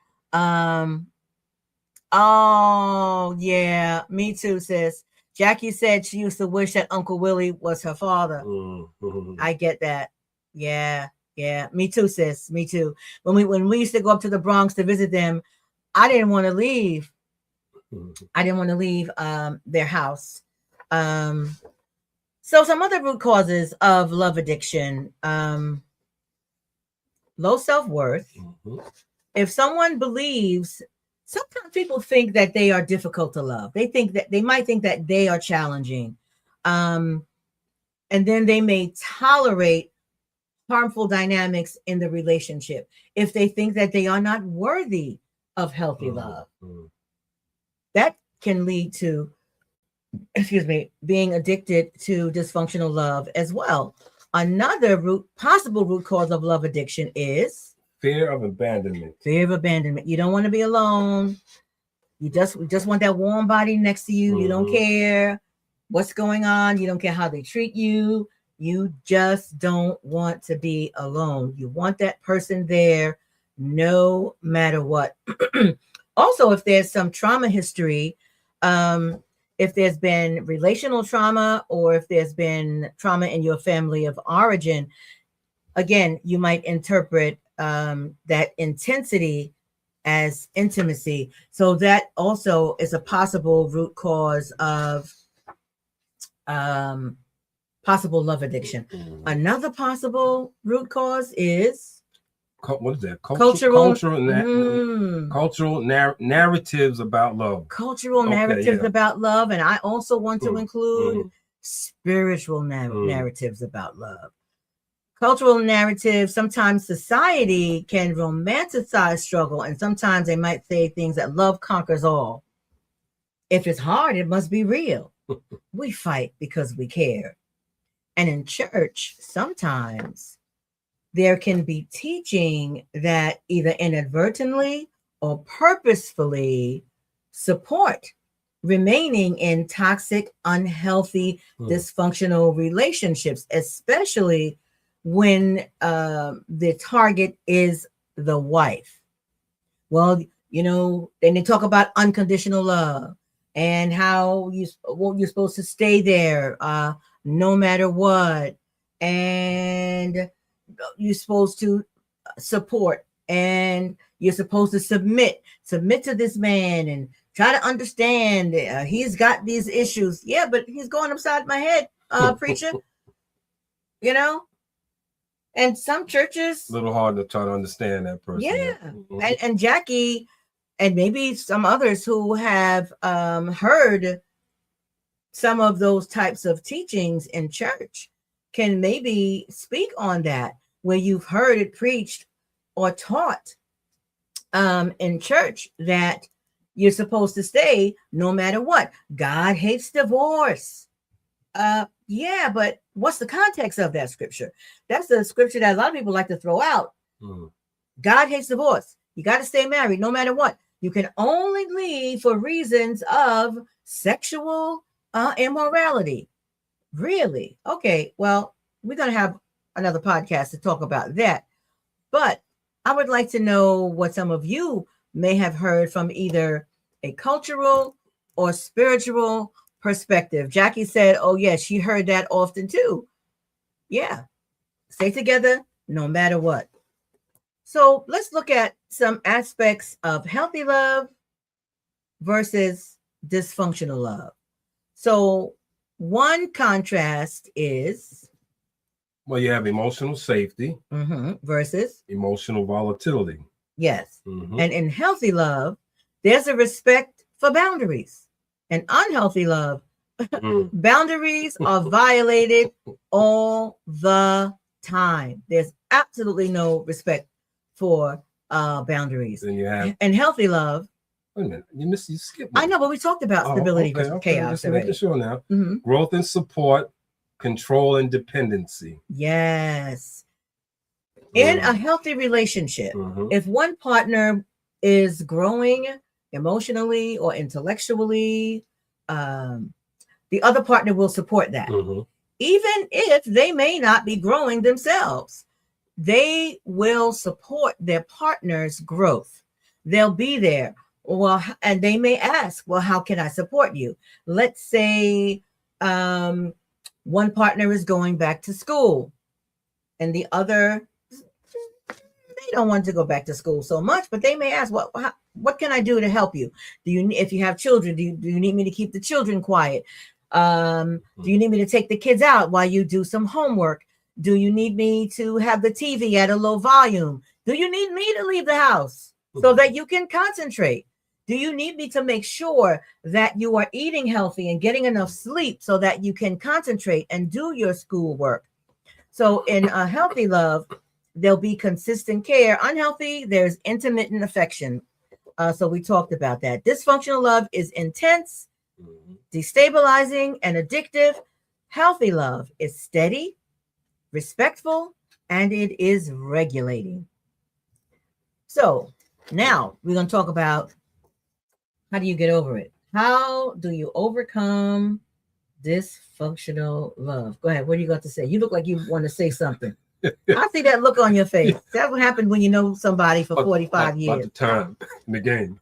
Oh, yeah, me too, sis. Jackie said she used to wish that Uncle Willie was her father. I get that. Yeah, me too, sis. Me too. When we used to go up to the Bronx to visit them, I didn't want to leave. I didn't want to leave their house. So some other root causes of love addiction: low self-worth. If someone believes, sometimes people think that they are difficult to love. They might think that they are challenging. And then they may tolerate harmful dynamics in the relationship if they think that they are not worthy of healthy love. That can lead to, being addicted to dysfunctional love as well. Another possible root cause of love addiction is fear of abandonment. Fear of abandonment. You don't want to be alone. You just want that warm body next to you. You don't care what's going on. You don't care how they treat you. You just don't want to be alone. You want that person there no matter what. Also, if there's some trauma history, if there's been relational trauma, or if there's been trauma in your family of origin, again, you might interpret that intensity as intimacy. So that also is a possible root cause of possible love addiction. Another possible root cause is what is that? Cultural narratives about love. Cultural narratives about love, and I also want to include spiritual narratives about love. Cultural narratives, sometimes society can romanticize struggle, and sometimes they might say things that love conquers all. If it's hard, it must be real. We fight because we care. And in church, sometimes there can be teaching that either inadvertently or purposefully support remaining in toxic, unhealthy, dysfunctional relationships, especially when the target is the wife. Well, then they talk about unconditional love and how you're supposed to stay there no matter what, and you're supposed to support, and you're supposed to submit to this man and try to understand. He's got these issues. Yeah, but he's going upside my head, preacher. And some churches, a little hard to try to understand that person. Yeah. And Jackie, and maybe some others who have heard some of those types of teachings in church, can maybe speak on that, where you've heard it preached or taught in church that you're supposed to stay no matter what. God hates divorce. Yeah, but what's the context of that scripture? That's the scripture that a lot of people like to throw out. God hates divorce. You got to stay married no matter what. You can only leave for reasons of sexual immorality. Really? Okay, well, we're going to have another podcast to talk about that. But I would like to know what some of you may have heard from either a cultural or spiritual perspective. Jackie said, oh, yes, she heard that often too. Yeah. Stay together no matter what. So let's look at some aspects of healthy love versus dysfunctional love. So One contrast is Well, you have emotional safety versus emotional volatility. yes. And in healthy love, there's a respect for boundaries. And unhealthy love, boundaries are violated all the time. There's absolutely no respect for boundaries. Then you have and healthy love. Wait a minute, you skipped me. I know, but we talked about stability versus chaos. Just making sure now. Growth and support, control and dependency. Yes. In a healthy relationship, if one partner is growing emotionally or intellectually, the other partner will support that. Even if they may not be growing themselves, they will support their partner's growth. They'll be there. Well, and they may ask, well, how can I support you? Let's say one partner is going back to school and the other, they don't want to go back to school so much, but they may ask, what can I do to help you? If you have children, do you need me to keep the children quiet? Do you need me to take the kids out while you do some homework? Do you need me to have the TV at a low volume? Do you need me to leave the house so that you can concentrate? Do you need me to make sure that you are eating healthy and getting enough sleep so that you can concentrate and do your schoolwork? So in a healthy love, there'll be consistent care. Unhealthy, there's intermittent affection. So we talked about that. Dysfunctional love is intense, destabilizing, and addictive. Healthy love is steady, respectful, and it is regulating. So now we're going to talk about how do you get over it? How do you overcome dysfunctional love? Go ahead. What do you got to say? You look like you want to say something. I see that look on your face. That's what happened when you know somebody for 45 years. About the time in the game.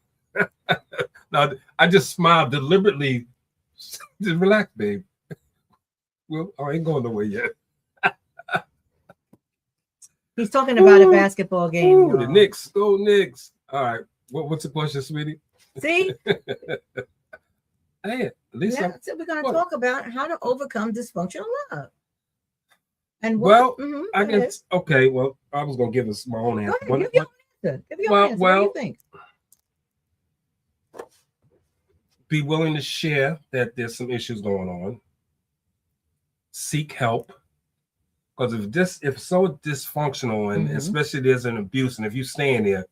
Now, I just smiled deliberately. Just relax, babe. Well, I ain't going nowhere yet. He's talking about a basketball game. The Knicks. Go Knicks. All right. What's the question, sweetie? See? Hey, at least so we're going to talk about how to overcome dysfunctional love. And I guess, okay, well, I was going to give us my own answer. Give your answer. What do you think? Be willing to share that there's some issues going on. Seek help. Because if it's so dysfunctional, and especially there's an abuse, and if you stay in there,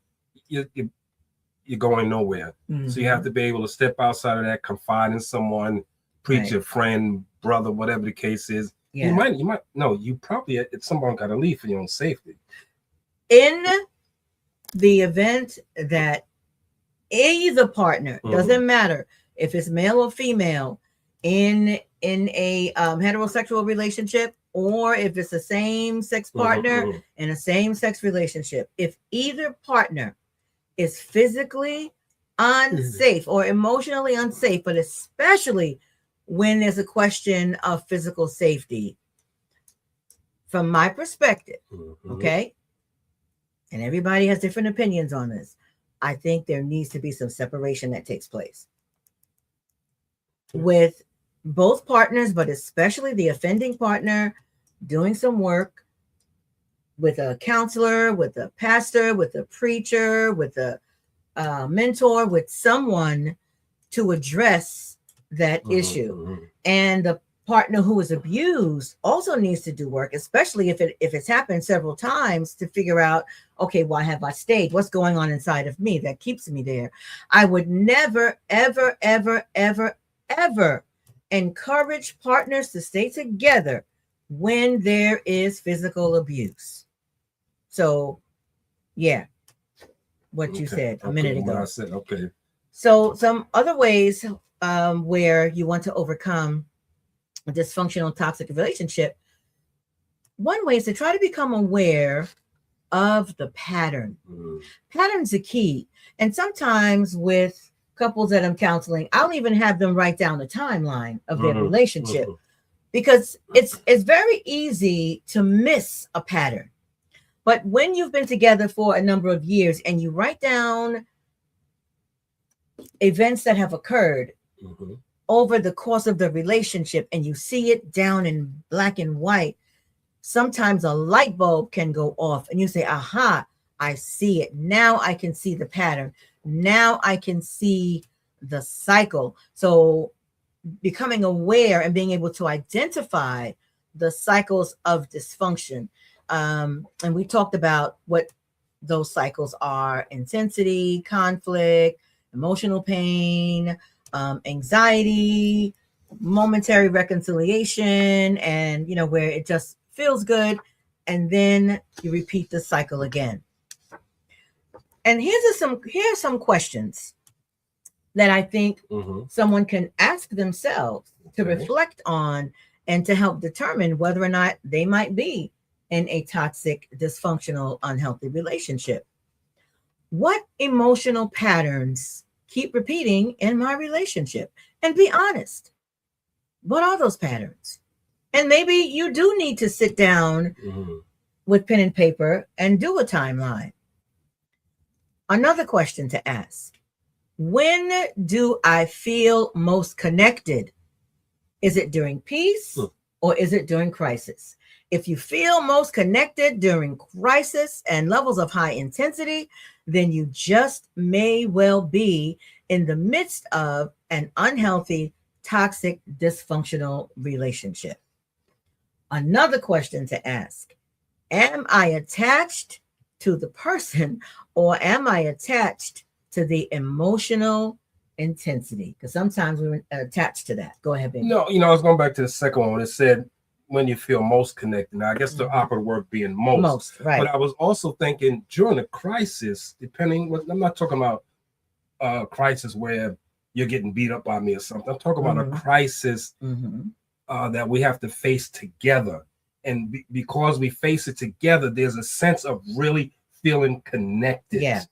you're going nowhere. So you have to be able to step outside of that, confide in someone, preach a friend, brother, whatever the case is. Yeah. You probably at some point got to leave for your own safety. In the event that either partner, doesn't matter if it's male or female, in a heterosexual relationship, or if it's a same-sex partner in a same-sex relationship, if either partner is physically unsafe or emotionally unsafe, but especially when there's a question of physical safety, from my perspective, okay, and everybody has different opinions on this, I think there needs to be some separation that takes place with both partners, but especially the offending partner, doing some work with a counselor, with a pastor, with a preacher, with a mentor, with someone to address that issue. And the partner who is abused also needs to do work, especially if it's happened several times, to figure out, okay, why have I stayed? What's going on inside of me that keeps me there? I would never, ever, ever, ever, ever encourage partners to stay together when there is physical abuse. So, yeah, what you said a minute ago. I said, okay. So some other ways where you want to overcome a dysfunctional toxic relationship, one way is to try to become aware of the pattern. Patterns are key. And sometimes with couples that I'm counseling, I'll even have them write down the timeline of their relationship, because it's very easy to miss a pattern. But when you've been together for a number of years and you write down events that have occurred, over the course of the relationship and you see it down in black and white, sometimes a light bulb can go off and you say, aha, I see it. Now I can see the pattern. Now I can see the cycle. So becoming aware and being able to identify the cycles of dysfunction. And we talked about what those cycles are: intensity, conflict, emotional pain, anxiety, momentary reconciliation, and where it just feels good, and then you repeat the cycle again. And here's some questions that I think someone can ask themselves to reflect on and to help determine whether or not they might be in a toxic, dysfunctional, unhealthy relationship. What emotional patterns keep repeating in my relationship? And be honest. What are those patterns? And maybe you do need to sit down with pen and paper and do a timeline. Another question to ask: when do I feel most connected? Is it during peace or is it during crisis? If you feel most connected during crisis and levels of high intensity, then you just may well be in the midst of an unhealthy, toxic, dysfunctional relationship. Another question to ask: am I attached to the person, or am I attached to the emotional intensity? Because sometimes we're attached to that. Go ahead, baby. No, I was going back to the second one. It said when you feel most connected. Now, I guess the operative word being most. Most, right. But I was also thinking during a crisis, I'm not talking about a crisis where you're getting beat up by me or something. I'm talking about a crisis that we have to face together. And because we face it together, there's a sense of really feeling connected. Yeah.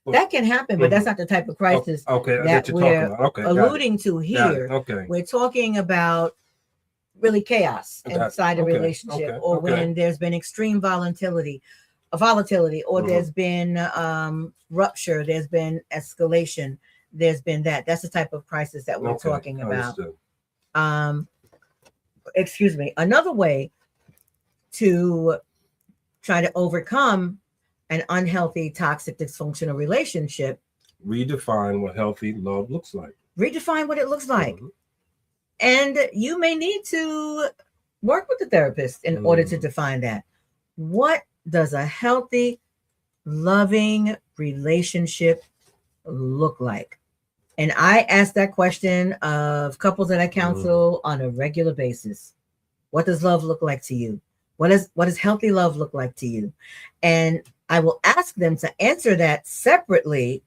That can happen, but that's not the type of crisis that we're alluding to here. Okay. We're talking about really chaos inside a relationship, or when there's been extreme volatility, or there's been rupture, there's been escalation, there's been that. That's the type of crisis that we're talking about. Excuse me. Another way to try to overcome an unhealthy, toxic, dysfunctional relationship: redefine what healthy love looks like. Redefine what it looks like. And you may need to work with the therapist in order to define that. What does a healthy, loving relationship look like? And I ask that question of couples that I counsel on a regular basis. What does love look like to you? What does healthy love look like to you? And I will ask them to answer that separately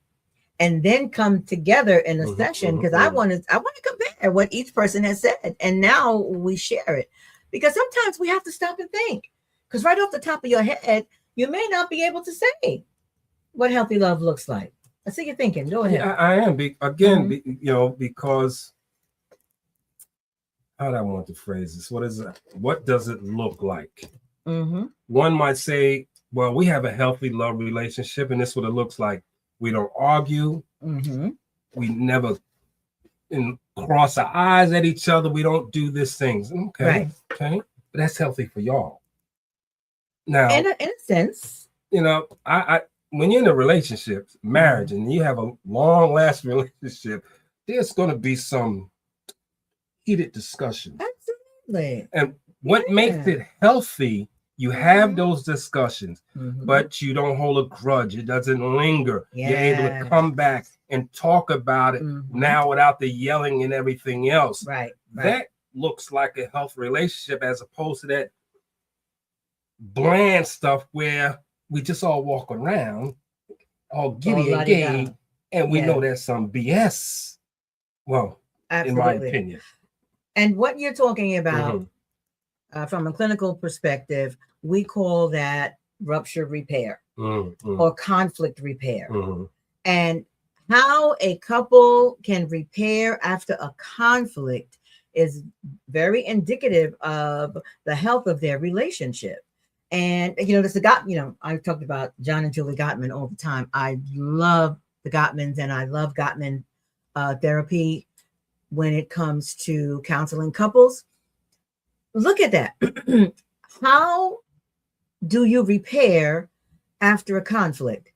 and then come together in a session, because I want to compare what each person has said, and now we share it. Because sometimes we have to stop and think, because right off the top of your head, you may not be able to say what healthy love looks like. I see you thinking. Go ahead. Yeah, I am. Because how do I want to phrase this? What does it look like? One might say, well, we have a healthy love relationship, and this is what it looks like. We don't argue. We never cross our eyes at each other. We don't do these things. Okay. But that's healthy for y'all. Now, in a sense, I when you're in a relationship, marriage, and you have a long-lasting relationship, there's going to be some heated discussion. Absolutely. And what makes it healthy? You have those discussions, but you don't hold a grudge. It doesn't linger. You're able to come back and talk about it now without the yelling and everything else. Right. That looks like a healthy relationship, as opposed to that bland stuff where we just all walk around all giddy and gay, and we know that's some BS. Well, in my opinion. And what you're talking about, from a clinical perspective, we call that rupture repair or conflict repair. And how a couple can repair after a conflict is very indicative of the health of their relationship. And, there's I talked about John and Julie Gottman all the time. I love the Gottmans, and I love Gottman therapy. when it comes to counseling couples. Look at that. How do you repair after a conflict?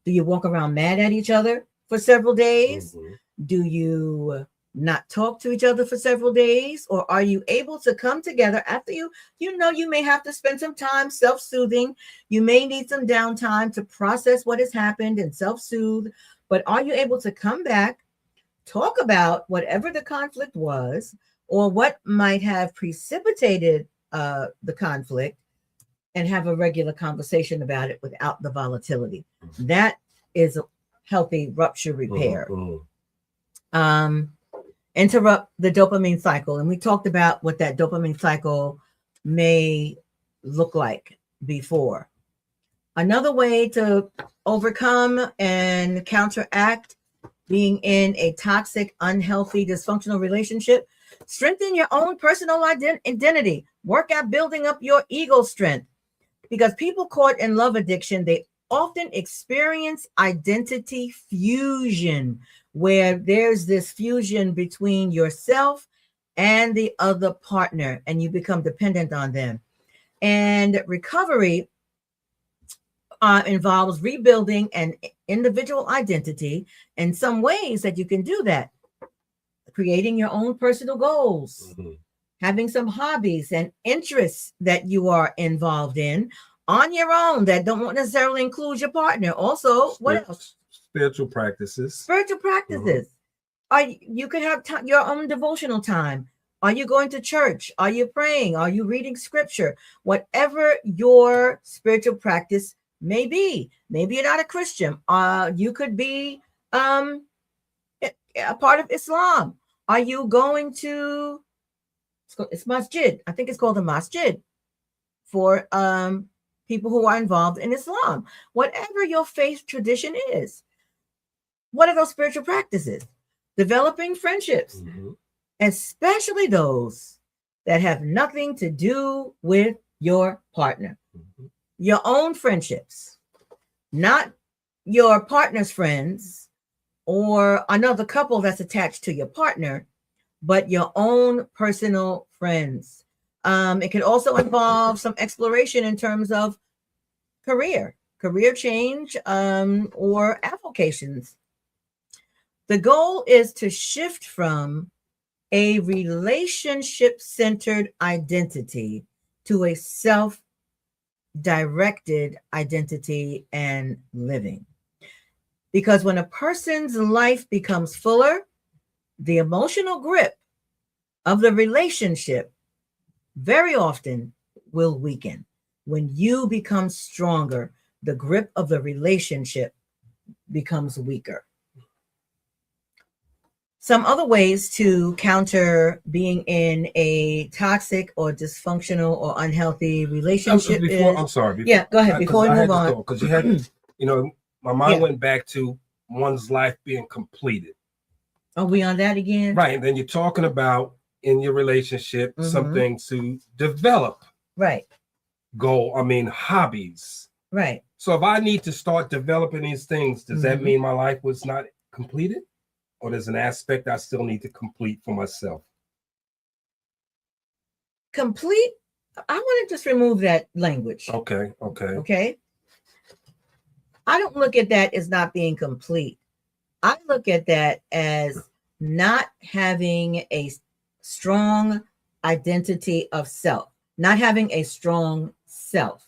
Do you walk around mad at each other for several days? Mhm. Do you not talk to each other for several days? Or are you able to come together after you may have to spend some time self-soothing. You may need some downtime to process what has happened and self-soothe. But are you able to come back, talk about whatever the conflict was or what might have precipitated the conflict, and have a regular conversation about it without the volatility? That is a healthy rupture repair. Interrupt the dopamine cycle. And we talked about what that dopamine cycle may look like before. Another way to overcome and counteract being in a toxic, unhealthy, dysfunctional relationship, strengthen your own personal identity. Work at building up your ego strength. Because people caught in love addiction, they often experience identity fusion, where there's this fusion between yourself and the other partner, and you become dependent on them. And recovery involves rebuilding an individual identity. And some ways that you can do that: creating your own personal goals, having some hobbies and interests that you are involved in on your own that don't necessarily include your partner. Also, what else? Spiritual practices. Spiritual practices. You could have your own devotional time. Are you going to church? Are you praying? Are you reading scripture? Whatever your spiritual practice may be. Maybe you're not a Christian. You could be a part of Islam. Are you going to, it's masjid. I think it's called the masjid for people who are involved in Islam. Whatever your faith tradition is, what are those spiritual practices? Developing friendships, especially those that have nothing to do with your partner. Your own friendships, not your partner's friends or another couple that's attached to your partner, but your own personal friends. It can also involve some exploration in terms of career change, or avocations. The goal is to shift from a relationship-centered identity to a self-directed identity and living. Because when a person's life becomes fuller, the emotional grip of the relationship very often will weaken. When you become stronger, the grip of the relationship becomes weaker. Some other ways to counter being in a toxic or dysfunctional or unhealthy relationship I'm sorry. Yeah, go ahead. Before we move on. Because you had, my mind went back to one's life being completed. Are we on that again? Right. And then you're talking about in your relationship, something to develop. Right. Hobbies. Right. So if I need to start developing these things, does that mean my life was not completed? Or there's an aspect I still need to complete for myself? Complete? I want to just remove that language. Okay. I don't look at that as not being complete. I look at that as not having a strong identity of self, not having a strong self.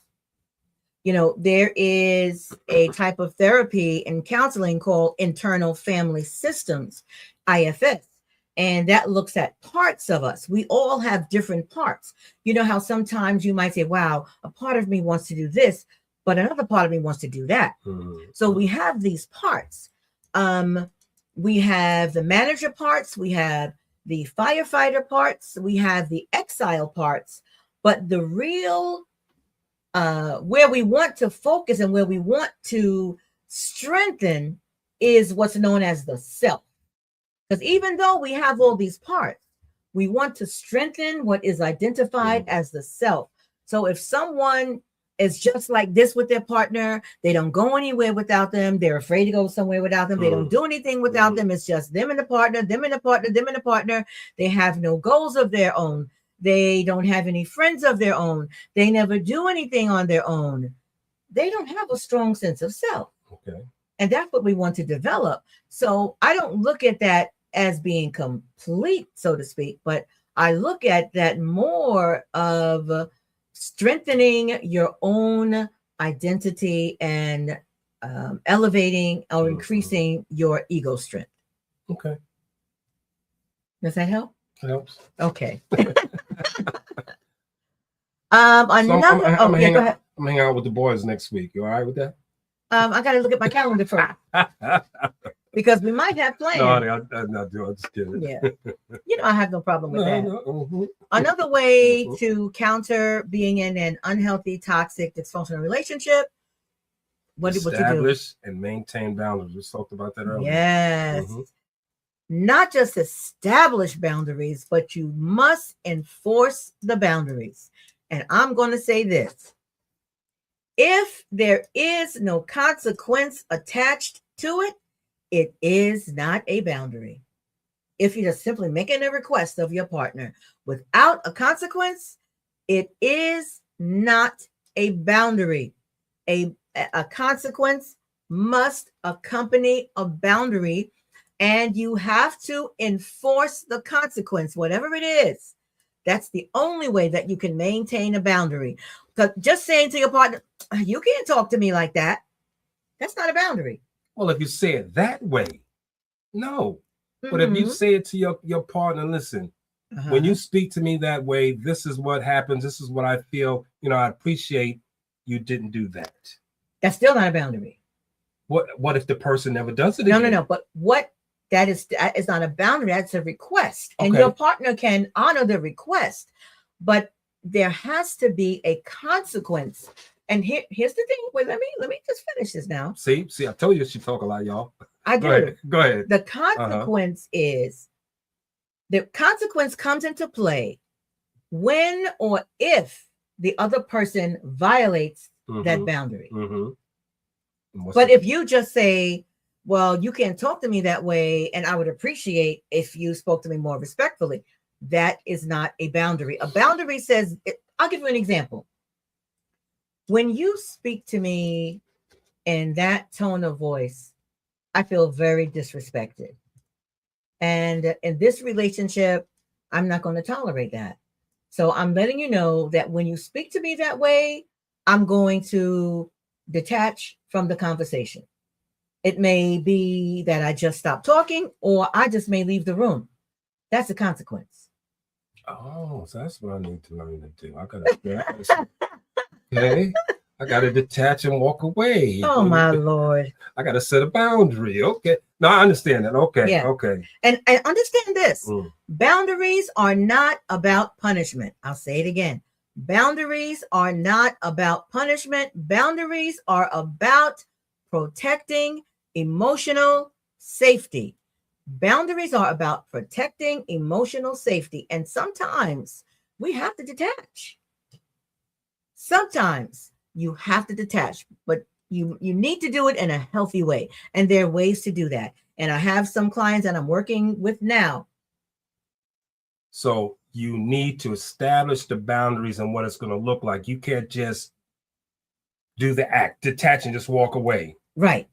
There is a type of therapy and counseling called internal family systems, IFS, and that looks at parts of us. We all have different parts. You know how sometimes you might say, wow, a part of me wants to do this, but another part of me wants to do that. So we have these parts. We have the manager parts, we have the firefighter parts, we have the exile parts, but the real where we want to focus and where we want to strengthen is what's known as the self. Because even though we have all these parts, we want to strengthen what is identified as the self. So if someone is just like this with their partner. They don't go anywhere without them. They're afraid to go somewhere without them. They don't do anything without them. It's just them and the partner, them and the partner, them and the partner. They have no goals of their own. They don't have any friends of their own. They never do anything on their own. They don't have a strong sense of self. Okay. And that's what we want to develop. So I don't look at that as being complete, so to speak, but I look at that more of strengthening your own identity and elevating or increasing your ego strength. Okay. Does that help? It helps. Okay. I'm Go ahead. I'm hanging out with the boys next week. You all right with that? I got to look at my calendar first because we might have plans. No, I'm not doing. I'm just kidding. Yeah, I have no problem with that. No. Another way to counter being in an unhealthy, toxic, dysfunctional relationship. What you do? Establish and maintain boundaries. We talked about that earlier. Yes. Not just establish boundaries, but you must enforce the boundaries. And I'm going to say this. If there is no consequence attached to it, it is not a boundary. If you're just simply making a request of your partner without a consequence, it is not a boundary. A consequence must accompany a boundary, and you have to enforce the consequence, whatever it is. That's the only way that you can maintain a boundary. Because just saying to your partner, you can't talk to me like that, that's not a boundary. Well, if you say it that way, no. But if you say it to your partner, listen, when you speak to me that way, this is what happens. This is what I feel. I appreciate you didn't do that. That's still not a boundary. What if the person never does it again? No. But that is not a boundary. That's a request. And your partner can honor the request. But there has to be a consequence. And here's the thing. Wait, let me just finish this now. See, I told you she talk a lot, y'all. I do. Go ahead. The consequence is the consequence comes into play when or if the other person violates that boundary. But if you just say, well, you can't talk to me that way, and I would appreciate if you spoke to me more respectfully, that is not a boundary. A boundary says, I'll give you an example. When you speak to me in that tone of voice, I feel very disrespected. And in this relationship, I'm not going to tolerate that. So I'm letting you know that when you speak to me that way, I'm going to detach from the conversation. It may be that I just stop talking, or I just may leave the room. That's a consequence. Oh, so that's what I need to learn to do. I gotta detach and walk away. Oh my Lord. I gotta set a boundary. Okay. No, I understand that. Okay. Yeah. Okay. And understand this. Boundaries are not about punishment. I'll say it again. Boundaries are not about punishment. Boundaries are about protecting emotional safety. Boundaries are about protecting emotional safety. And sometimes we have to detach. Sometimes you have to detach, but you need to do it in a healthy way. And there are ways to do that. And I have some clients that I'm working with now. So you need to establish the boundaries and what it's going to look like. You can't just do the act, detach and just walk away. Right.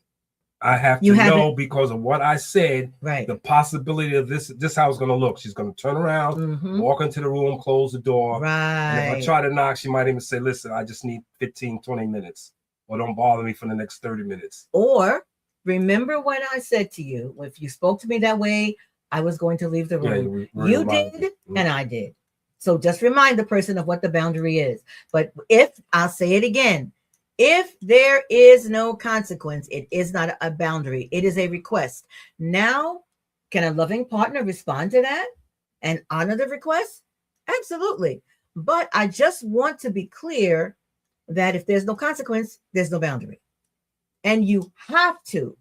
I have to know because of what I said, right, the possibility of this how it's going to look. She's going to turn around, walk into the room, close the door. Right. And if I try to knock, she might even say, listen, I just need 15, 20 minutes. Or don't bother me for the next 30 minutes. Or remember when I said to you, if you spoke to me that way, I was going to leave the room. Yeah, you did, and I did. So just remind the person of what the boundary is. But I'll say it again, if there is no consequence, it is not a boundary. It is a request. Now, can a loving partner respond to that and honor the request? Absolutely. But I just want to be clear that if there's no consequence, there's no boundary. And you have to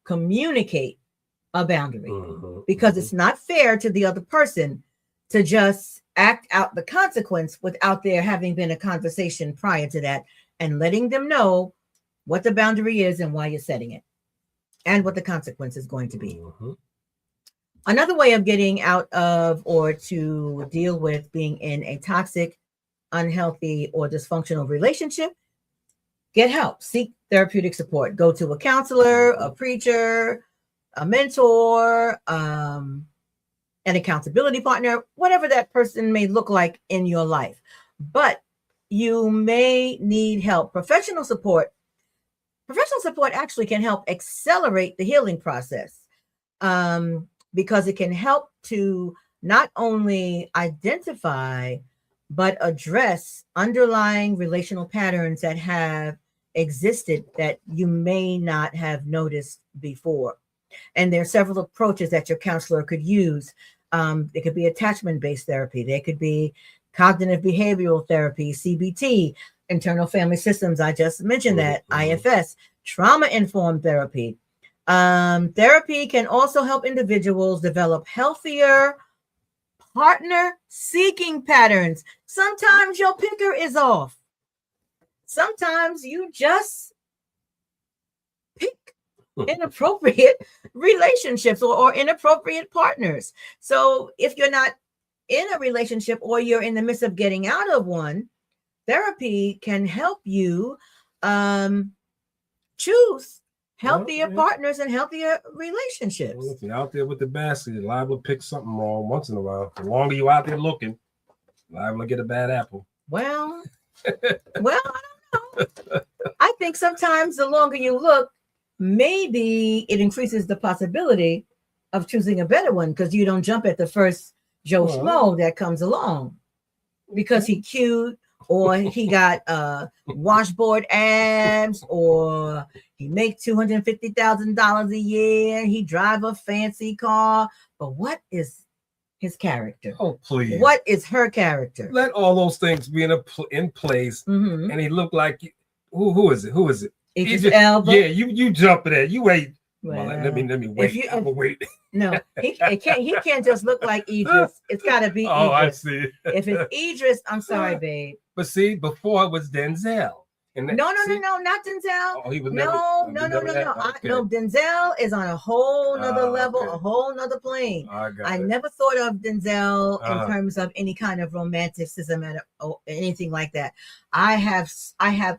communicate a boundary because it's not fair to the other person to just act out the consequence without there having been a conversation prior to that, and letting them know what the boundary is and why you're setting it and what the consequence is going to be. Mm-hmm. Another way of getting out of or to deal with being in a toxic, unhealthy, or dysfunctional relationship, get help. Seek therapeutic support. Go to a counselor, a preacher, a mentor, an accountability partner, whatever that person may look like in your life. But you may need help. Professional support actually can help accelerate the healing process, because it can help to not only identify but address underlying relational patterns that have existed that you may not have noticed before. And there are several approaches that your counselor could use. It could be attachment-based therapy. There could be cognitive behavioral therapy, CBT, internal family systems. I just mentioned that, IFS, trauma-informed therapy. Therapy can also help individuals develop healthier partner-seeking patterns. Sometimes your picker is off. Sometimes you just pick inappropriate relationships or inappropriate partners. So if you're not in a relationship or you're in the midst of getting out of one, therapy can help you choose healthier partners and healthier relationships. Well, if you're out there with the basket, you're liable to pick something wrong once in a while. The longer you're out there looking, liable to get a bad apple. Well, I don't know. I think sometimes the longer you look, maybe it increases the possibility of choosing a better one because you don't jump at the first Joe Schmo that comes along because he cute or he got washboard abs or he make $250,000 a year. He drive a fancy car. But what is his character? Oh, please. What is her character? Let all those things be in place. Mm-hmm. And he looked like, who is it? Who is it? Idris Elba. Yeah, you jumping at. You wait. Well, let me wait. I'm gonna wait. No, he can't just look like Idris. It's got to be Idris. Oh, I see. If it's Idris, I'm sorry, babe. But see, before it was Denzel. And no, not Denzel. Oh, he was no. Okay. No, Denzel is on a whole nother level, a whole nother plane. I never thought of Denzel in terms of any kind of romanticism or anything like that. I have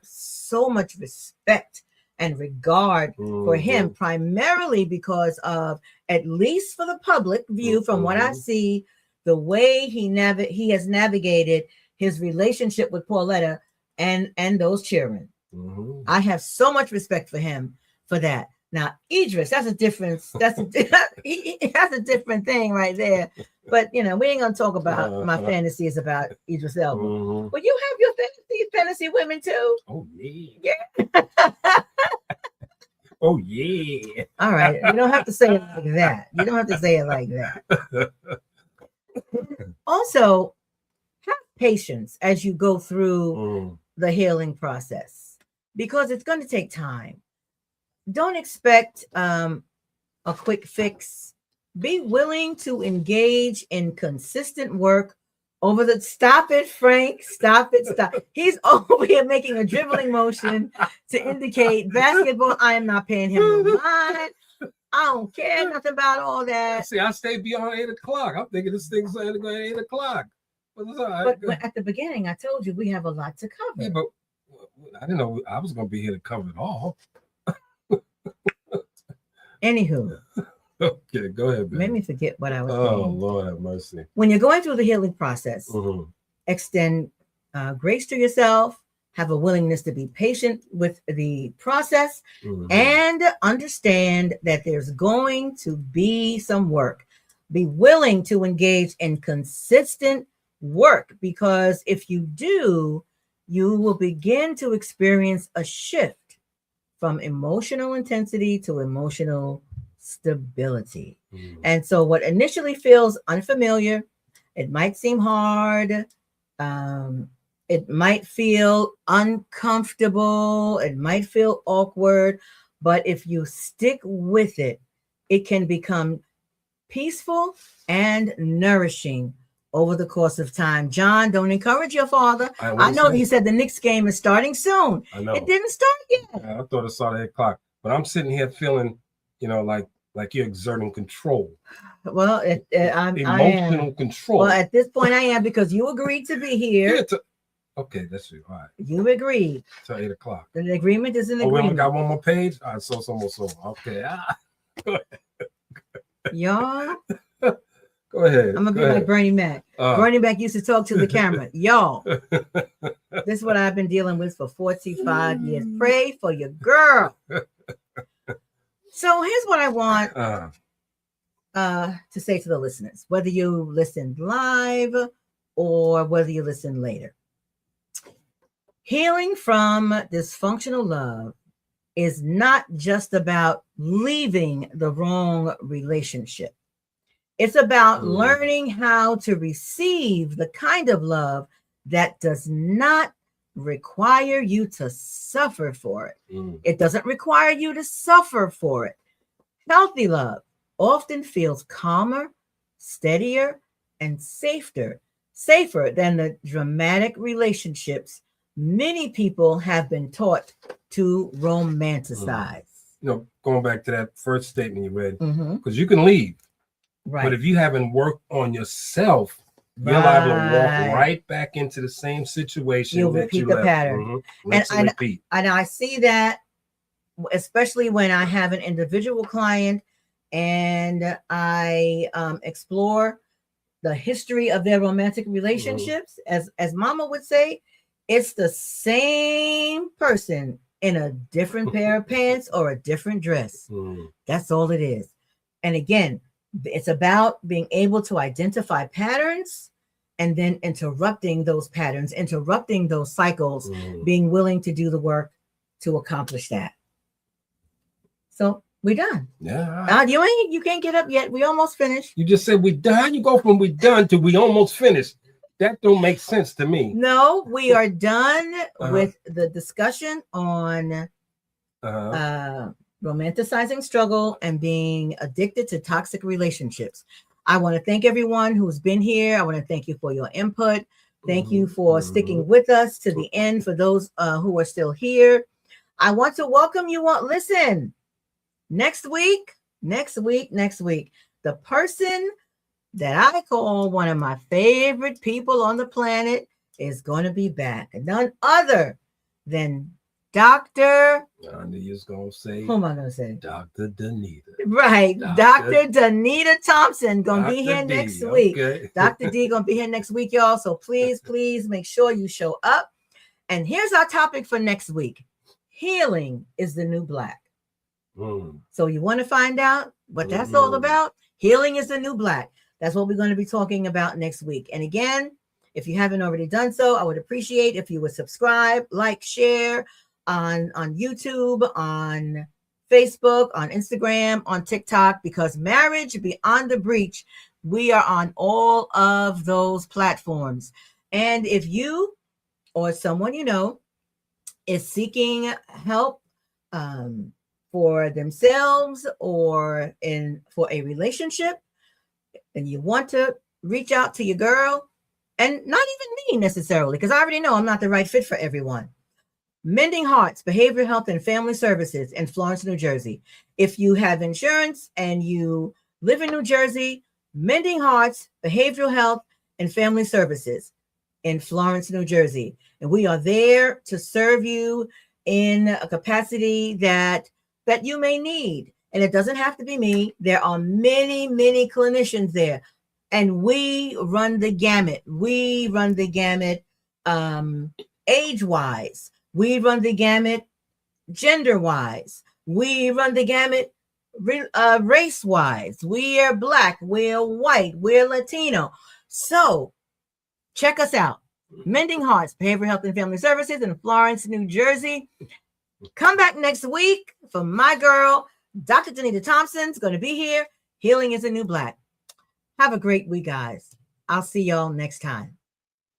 so much respect and regard for him, primarily because of, at least for the public view, from what I see, the way he has navigated his relationship with Pauletta and those children. I have so much respect for him for that. Now, Idris, that's a different thing right there. But we ain't gonna talk about my fantasies about Idris Elba. But you have your fantasy women too. Oh yeah. Yeah. Oh yeah. All right. You don't have to say it like that. Also, have patience as you go through the healing process because it's going to take time. Don't expect a quick fix. Be willing to engage in consistent work over the. Stop it, Frank. Stop. He's over here making a dribbling motion to indicate basketball. I am not paying him no mind. I don't care nothing about all that. See, I stay beyond 8 o'clock. I'm thinking this thing's going to 8 o'clock. But at the beginning, I told you we have a lot to cover. Yeah, but I didn't know I was going to be here to cover it all. Anywho. Okay, go ahead, baby. Made me forget what I was saying. Oh, Lord have mercy. When you're going through the healing process, extend grace to yourself, have a willingness to be patient with the process, and understand that there's going to be some work. Be willing to engage in consistent work, because if you do, you will begin to experience a shift from emotional intensity to emotional stability. And so what initially feels unfamiliar, it might seem hard, it might feel uncomfortable, it might feel awkward, but if you stick with it, it can become peaceful and nourishing over the course of time. John, don't encourage your father. What I he know say? he said the Knicks game is starting soon. I know. It didn't start yet. I thought it started at 8 o'clock, but I'm sitting here feeling, like you're exerting control. Well, I'm emotional control. Well, at this point, I am, because you agreed to be here. Okay, that's you. All right. You agreed. Till 8 o'clock. The agreement is an agreement. We got one more page. All right, so. Okay. Go ahead. Y'all. Go ahead. I'm gonna be like Bernie Mac. Bernie Mac used to talk to the camera. Y'all, this is what I've been dealing with for 45 years. Pray for your girl. So here's what I want to say to the listeners, whether you listened live or whether you listen later. Healing from dysfunctional love is not just about leaving the wrong relationship. It's about learning how to receive the kind of love that does not require you to suffer for it. It doesn't require you to suffer for it. Healthy love often feels calmer, steadier, and safer than the dramatic relationships many people have been taught to romanticize. Going back to that first statement you read, because you can leave. Right. But if you haven't worked on yourself, you're liable to walk right back into the same situation. You'll repeat the pattern. And I see that, especially when I have an individual client and I explore the history of their romantic relationships. As Mama would say, it's the same person in a different pair of pants or a different dress. That's all it is. And again, it's about being able to identify patterns and then interrupting those patterns, interrupting those cycles, being willing to do the work to accomplish that. So we're done. Yeah. You can't get up yet. We almost finished. You just said we done. You go from we done to we almost finished. That don't make sense to me. No, we are done with the discussion on romanticizing struggle and being addicted to toxic relationships. I want to thank everyone who's been here. I want to thank you for your input. Thank you for sticking with us to the end. For those who are still here, I want to welcome you on. Listen, next week, the person that I call one of my favorite people on the planet is going to be back. None other than Dr. I knew you was going to say. Who am I going to say? Dr. Danita. Right. Dr. Danita Thompson going to be here D, next week. Okay. Dr. D going to be here next week, y'all. So please make sure you show up. And here's our topic for next week. Healing is the new black. So you want to find out what that's all about? Healing is the new black. That's what we're going to be talking about next week. And again, if you haven't already done so, I would appreciate if you would subscribe, like, share on YouTube, on Facebook, on Instagram, on TikTok, because Marriage Beyond the Breach, we are on all of those platforms. And if you or someone you know is seeking help for themselves or for a relationship, and you want to reach out to your girl, and not even me necessarily, because I already know I'm not the right fit for everyone. Mending Hearts, Behavioral Health and Family Services in Florence, New Jersey. If you have insurance and you live in New Jersey, Mending Hearts, Behavioral Health and Family Services in Florence, New Jersey. And we are there to serve you in a capacity that you may need. And it doesn't have to be me. There are many, many clinicians there. And we run the gamut. We run the gamut age-wise. We run the gamut gender-wise. We run the gamut race-wise. We are Black. We're white. We're Latino. So check us out. Mending Hearts, Behavioral Health and Family Services in Florence, New Jersey. Come back next week for my girl, Dr. Danita Thompson's going to be here. Healing is a new black. Have a great week, guys. I'll see y'all next time.